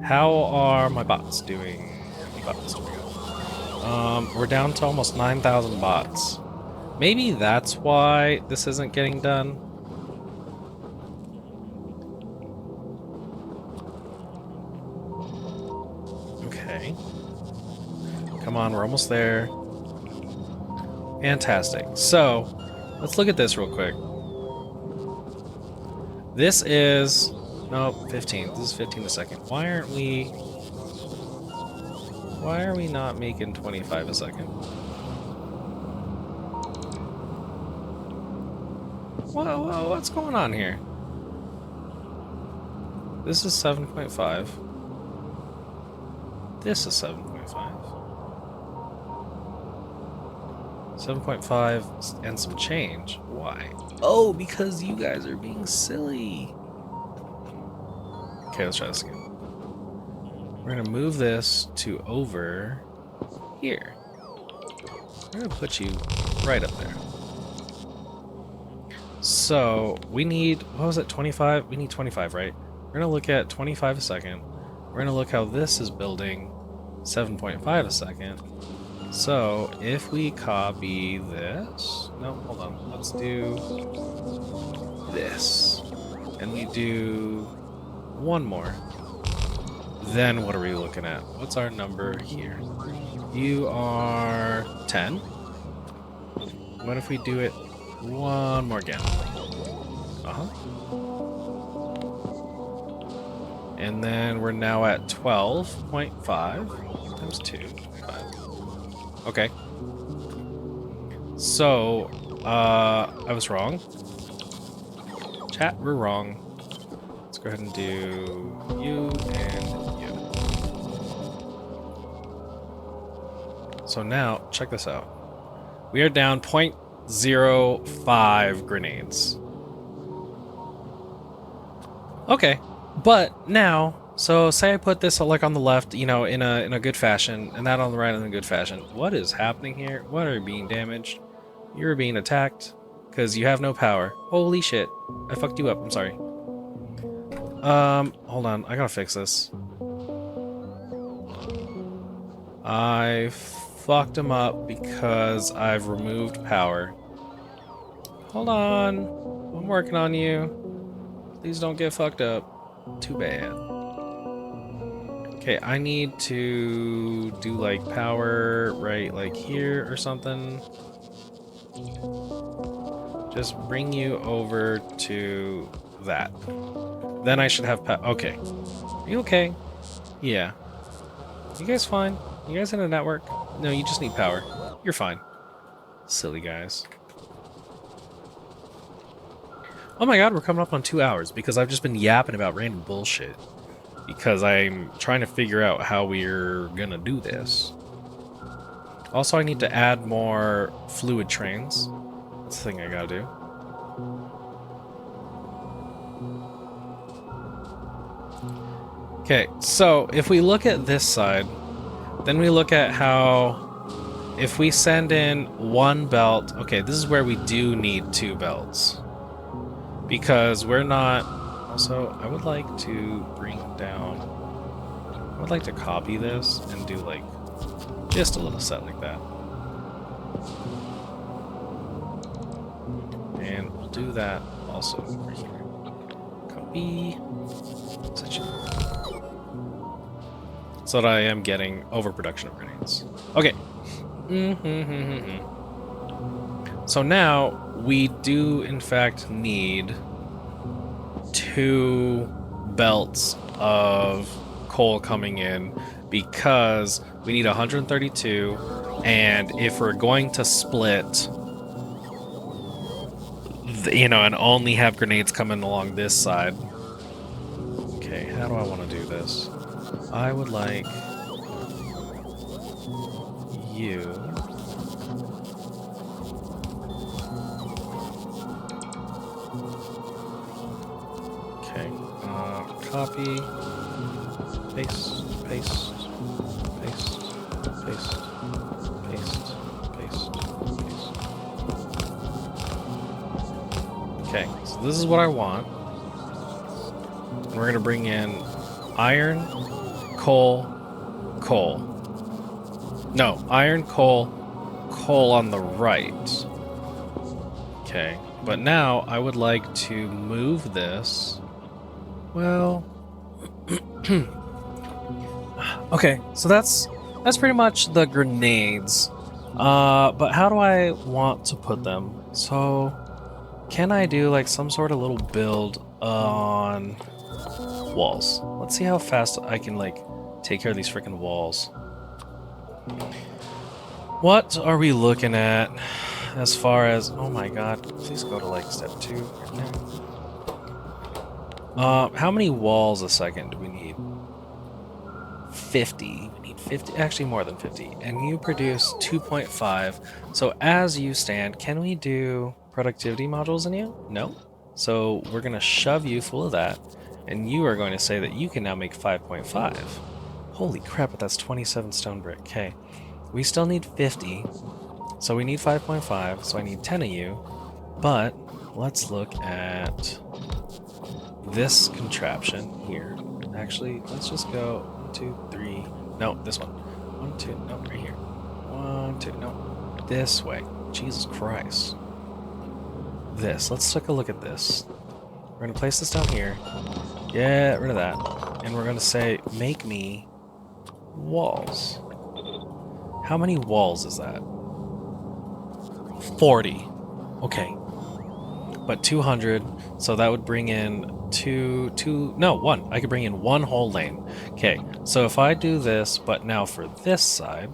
How are my bots doing? We're down to almost 9,000 bots. Maybe that's why this isn't getting done. Okay. Come on, we're almost there. Fantastic. So, let's look at this real quick. This is... No, 15. This is 15 a second. Why are we not making 25 a second? Whoa, what's going on here? This is 7.5. This is 7.5. 7.5 and some change. Why? Oh, because you guys are being silly. Okay, let's try this again. We're gonna move this to over here. We're gonna put you right up there. So we need, what was it, 25? We need 25, right? We're gonna look at 25 a second. We're gonna look how this is building 7.5 a second. So if we copy this, no, hold on, let's do this. And we do one more. Then what are we looking at? What's our number here? You are 10. What if we do it one more again? And then we're now at 12.5 times 2. 5. Okay. So, I was wrong. Chat, we're wrong. Let's go ahead and do you and you. So now, check this out. We are down 0.05 grenades. Okay, but now, so say I put this like on the left, you know, in a good fashion, and that on the right in a good fashion. What is happening here? What are you being damaged? You're being attacked because you have no power. Holy shit! I fucked you up. I'm sorry. Hold on. I gotta fix this. I fucked him up because I've removed power. Hold on. I'm working on you. Please don't get fucked up. Too bad. Okay, I need to do like power right like here or something. Just bring you over to that. Then I should have okay. Are you okay? Yeah. You guys fine? You guys in a network? No, you just need power. You're fine. Silly guys. Oh my god, we're coming up on 2 hours because I've just been yapping about random bullshit. Because I'm trying to figure out how we're gonna do this. Also, I need to add more fluid trains. That's the thing I gotta do. Okay, so if we look at this side, then we look at how if we send in one belt, okay, this is where we do need 2 belts. Because we're not... Also, I would like to bring down... I would like to copy this and do, like, just a little set like that. And we'll do that also over here. Copy. Such a... So that I am getting overproduction of grenades. Okay. So now, we do in fact need 2 belts of coal coming in because we need 132, and if we're going to split, you know, and only have grenades coming along this side. Okay, how do I want to do this? I would like you... Okay, copy, paste, paste, paste, paste, paste, paste, paste. Okay, so this is what I want. And we're gonna bring in iron, coal, coal. No, iron, coal, coal on the right. Okay, but now I would like to move this. Well, okay, so that's pretty much the grenades. But how do I want to put them? So, can I do like some sort of little build on walls? Let's see how fast I can like take care of these freaking walls. What are we looking at as far as... Oh my god, please go to like step 2 right now. How many walls a second do we need? 50. We need 50, actually more than 50. And you produce 2.5. So as you stand, can we do productivity modules in you? No. So we're going to shove you full of that. And you are going to say that you can now make 5.5. Holy crap, but that's 27 stone brick. Okay. We still need 50. So we need 5.5. So I need 10 of you. But let's look at this contraption here. Actually, let's just go 1, 2, 3. No, this one. 1, 2. No, right here. 1, 2. No, this way. Jesus Christ. This. Let's take a look at this. We're gonna place this down here. Get rid of that. And we're gonna say, make me walls. How many walls is that? 40. Okay. But 200, so that would bring in 1. I could bring in 1 whole lane. Okay, so if I do this, but now for this side,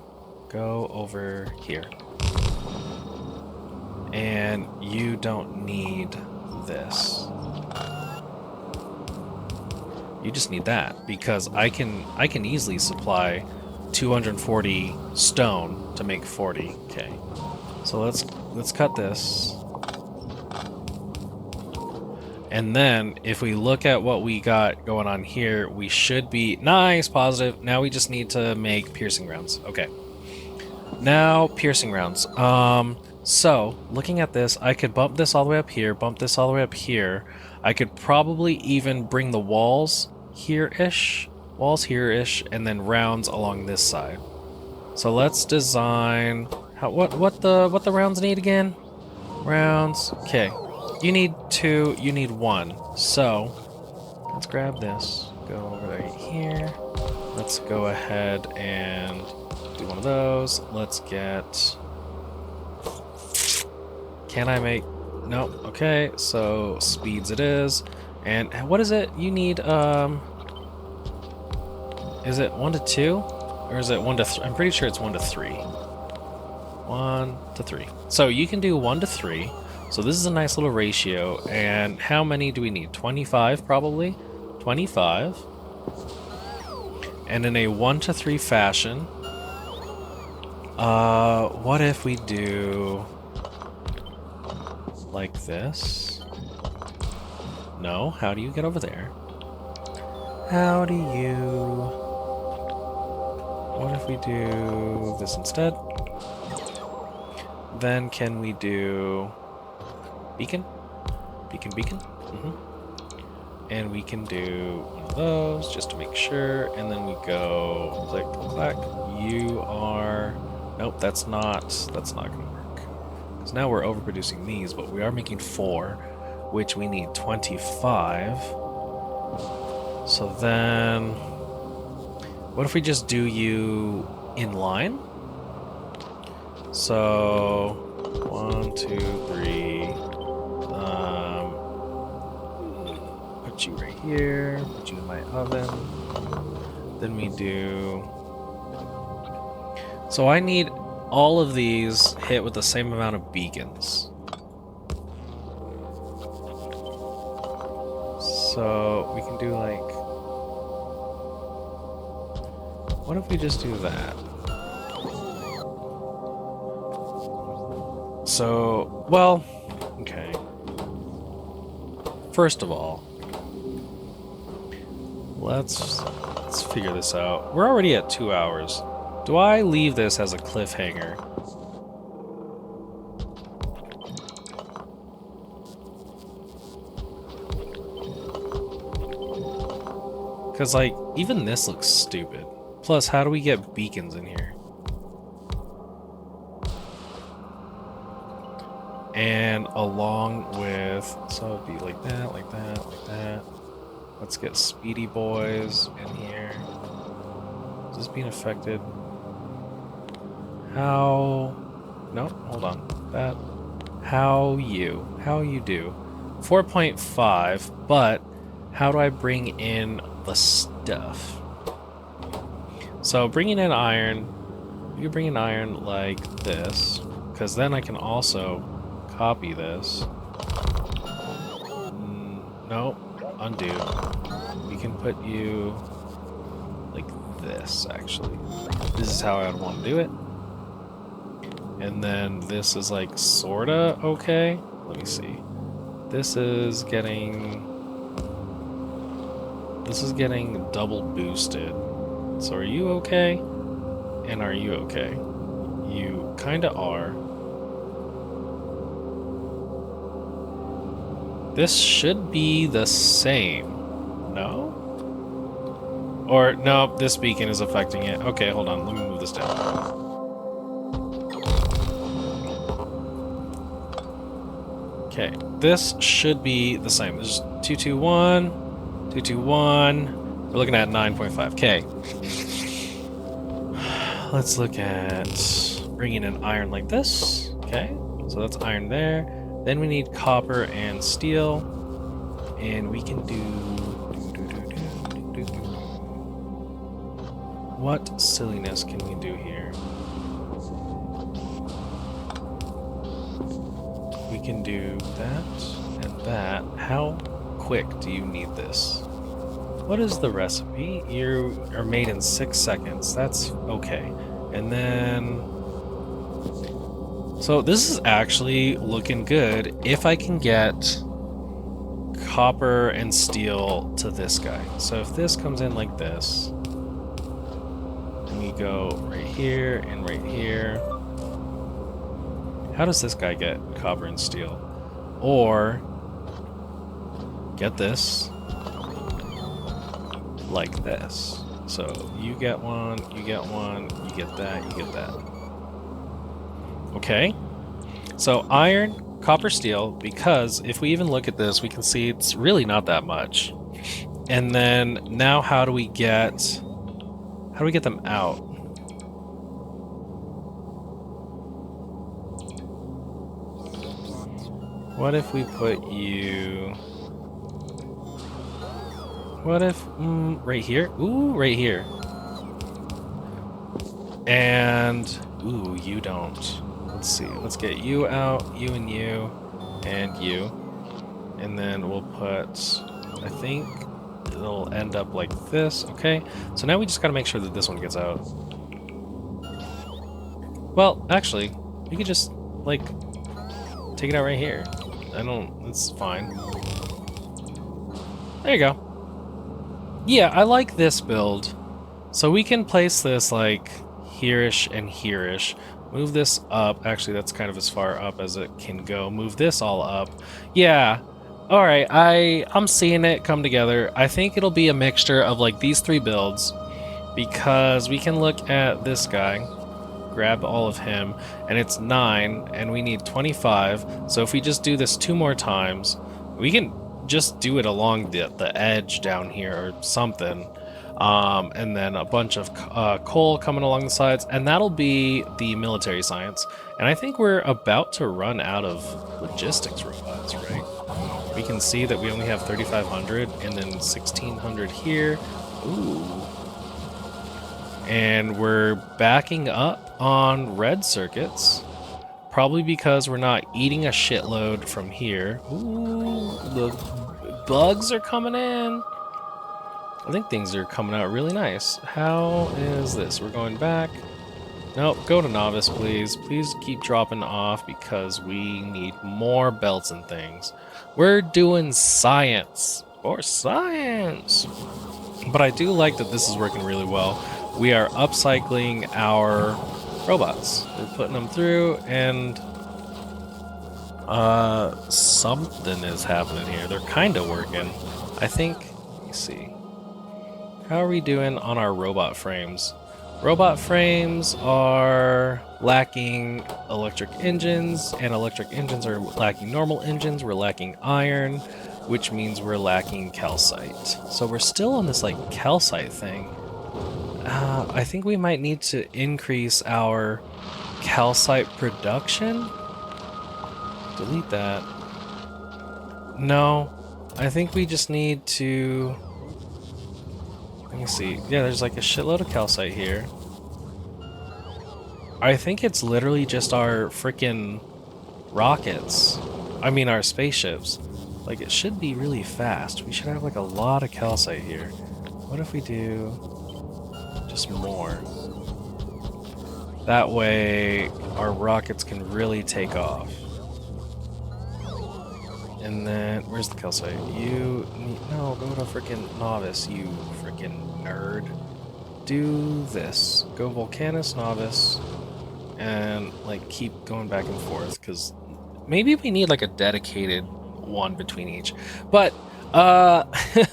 go over here. And you don't need this. You just need that, because I can easily supply 240 stone to make 40. Okay. So let's cut this. And then, if we look at what we got going on here, we should be... Nice, positive. Now we just need to make piercing rounds. Okay. Now, piercing rounds. So, looking at this, I could bump this all the way up here, bump this all the way up here. I could probably even bring the walls here-ish, and then rounds along this side. So let's design... What the rounds need again? Rounds. Okay. You need 2, you need 1. So, let's grab this, go over right here, flip let's go ahead and do one of those. Let's get... Can I make... No, okay, so speeds it is. And what is it? You need, is it 1 to 2? Or is it 1 to 3? I'm pretty sure it's 1 to 3. 1 to 3. So you can do 1 to 3. So this is a nice little ratio. And how many do we need? 25 probably? 25. And in a 1 to 3 fashion, what if we do like this? No, how do you get over there? How do you... What if we do this instead? Then can we do beacon? Beacon, beacon. And we can do one of those just to make sure. And then we go click, click. You are... Nope, that's not gonna work. Because now we're overproducing these, but we are making 4, which we need 25. So then, what if we just do you in line? So 1, 2, 3. Put you right here. Put you in my oven. Then we do. So I need all of these hit with the same amount of beacons. So we can do like... What if we just do that? So, well, okay. First of all, let's figure this out. We're already at 2 hours. Do I leave this as a cliffhanger? Because, like, even this looks stupid. Plus, how do we get beacons in here? And along with... So it'd be like that, like that, like that. Let's get Speedy Boys in here. Is this being affected? How... No, hold on. That... How you do? 4.5, but how do I bring in the stuff? So bringing in iron, you can bring in iron like this, because then I can also copy this. No, undo. We can put you like this, actually. This is how I would want to do it. And then this is like sorta okay. Let me see. This is getting double boosted. So are you okay? And are you okay? You kinda are. This should be the same. No? Or, no, this beacon is affecting it. Okay, hold on. Let me move this down. Okay, this should be the same. This is 221, 221. We're looking at 9.5K. Let's look at bringing in iron like this. Okay, so that's iron there. Then we need copper and steel. And we can do... What silliness can we do here? We can do that and that. How quick do you need this? What is the recipe? You are made in 6 seconds. That's okay. And then... So this is actually looking good if I can get copper and steel to this guy. So if this comes in like this, and we go right here and right here, how does this guy get copper and steel? Or get this like this. So you get one, you get one, you get that, you get that. Okay. So iron, copper, steel, because if we even look at this, we can see it's really not that much. And then now how do we get How do we get them out? What if we put you... What if... right here? Ooh, right here. And... Ooh, you don't. Let's see. Let's get you out, you and you, and you. And then we'll put... I think it'll end up like this. Okay. So now we just gotta make sure that this one gets out. Well, actually, we could just, like, take it out right here. It's fine. There you go. Yeah, I like this build. So we can place this, like, here-ish and here-ish. Move this up. Actually, that's kind of as far up as it can go. Move this all up. Yeah. Alright, I'm seeing it come together. I think it'll be a mixture of, like, these three builds. Because we can look at this guy. Grab all of him, and it's 9, and we need 25. So if we just do this 2 more times, we can just do it along the edge down here or something. And then a bunch of coal coming along the sides, and that'll be the military science. And I think we're about to run out of logistics robots, right? We can see that we only have 3,500 and then 1,600 here. Ooh. And we're backing up on red circuits, probably because we're not eating a shitload from here. Ooh, the bugs are coming in. I think things are coming out really nice. How is this? We're going back. Nope, go to novice, please. Please keep dropping off because we need more belts and things. We're doing science. For science. But I do like that this is working really well. We are upcycling our robots. We're putting them through, and something is happening here. They're kind of working. I think, let me see. How are we doing on our robot frames? Robot frames are lacking electric engines, and electric engines are lacking normal engines. We're lacking iron, which means we're lacking calcite. So we're still on this, like, calcite thing. I think we might need to increase our calcite production. Delete that. No, I think we just need to... Let me see. Yeah, there's like a shitload of calcite here. I think it's literally just our freaking rockets. I mean, our spaceships. Like, it should be really fast. We should have like a lot of calcite here. What if we do... just more? That way our rockets can really take off. And then where's the calcite? No, go to freaking novice, you freaking nerd. Do this. Go volcanus novice and like keep going back and forth, because maybe we need like a dedicated one between each. But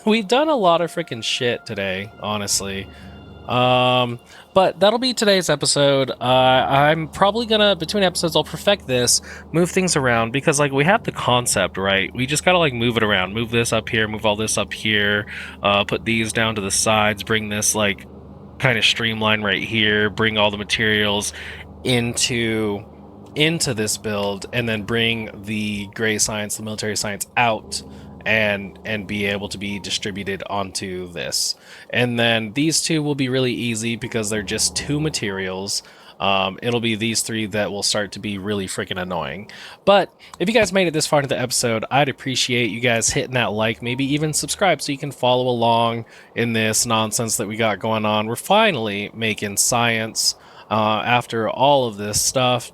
we've done a lot of freaking shit today, honestly. But that'll be today's episode. I'm probably gonna, between episodes, I'll perfect this, move things around, because like we have the concept, right? We just gotta like move it around, move this up here, move all this up here, put these down to the sides, bring this like kind of streamline right here, bring all the materials into this build, and then bring the gray science, the military science out and be able to be distributed onto this. And then these two will be really easy because they're just two materials. It'll be these three that will start to be really freaking annoying. But if you guys made it this far into the episode, I'd appreciate you guys hitting that like, maybe even subscribe so you can follow along in this nonsense that we got going on. We're finally making science after all of this stuff.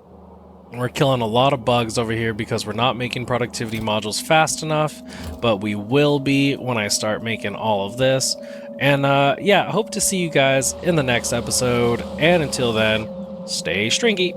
We're killing a lot of bugs over here because we're not making productivity modules fast enough, but we will be when I start making all of this. And yeah, I hope to see you guys in the next episode, and until then, stay stringy.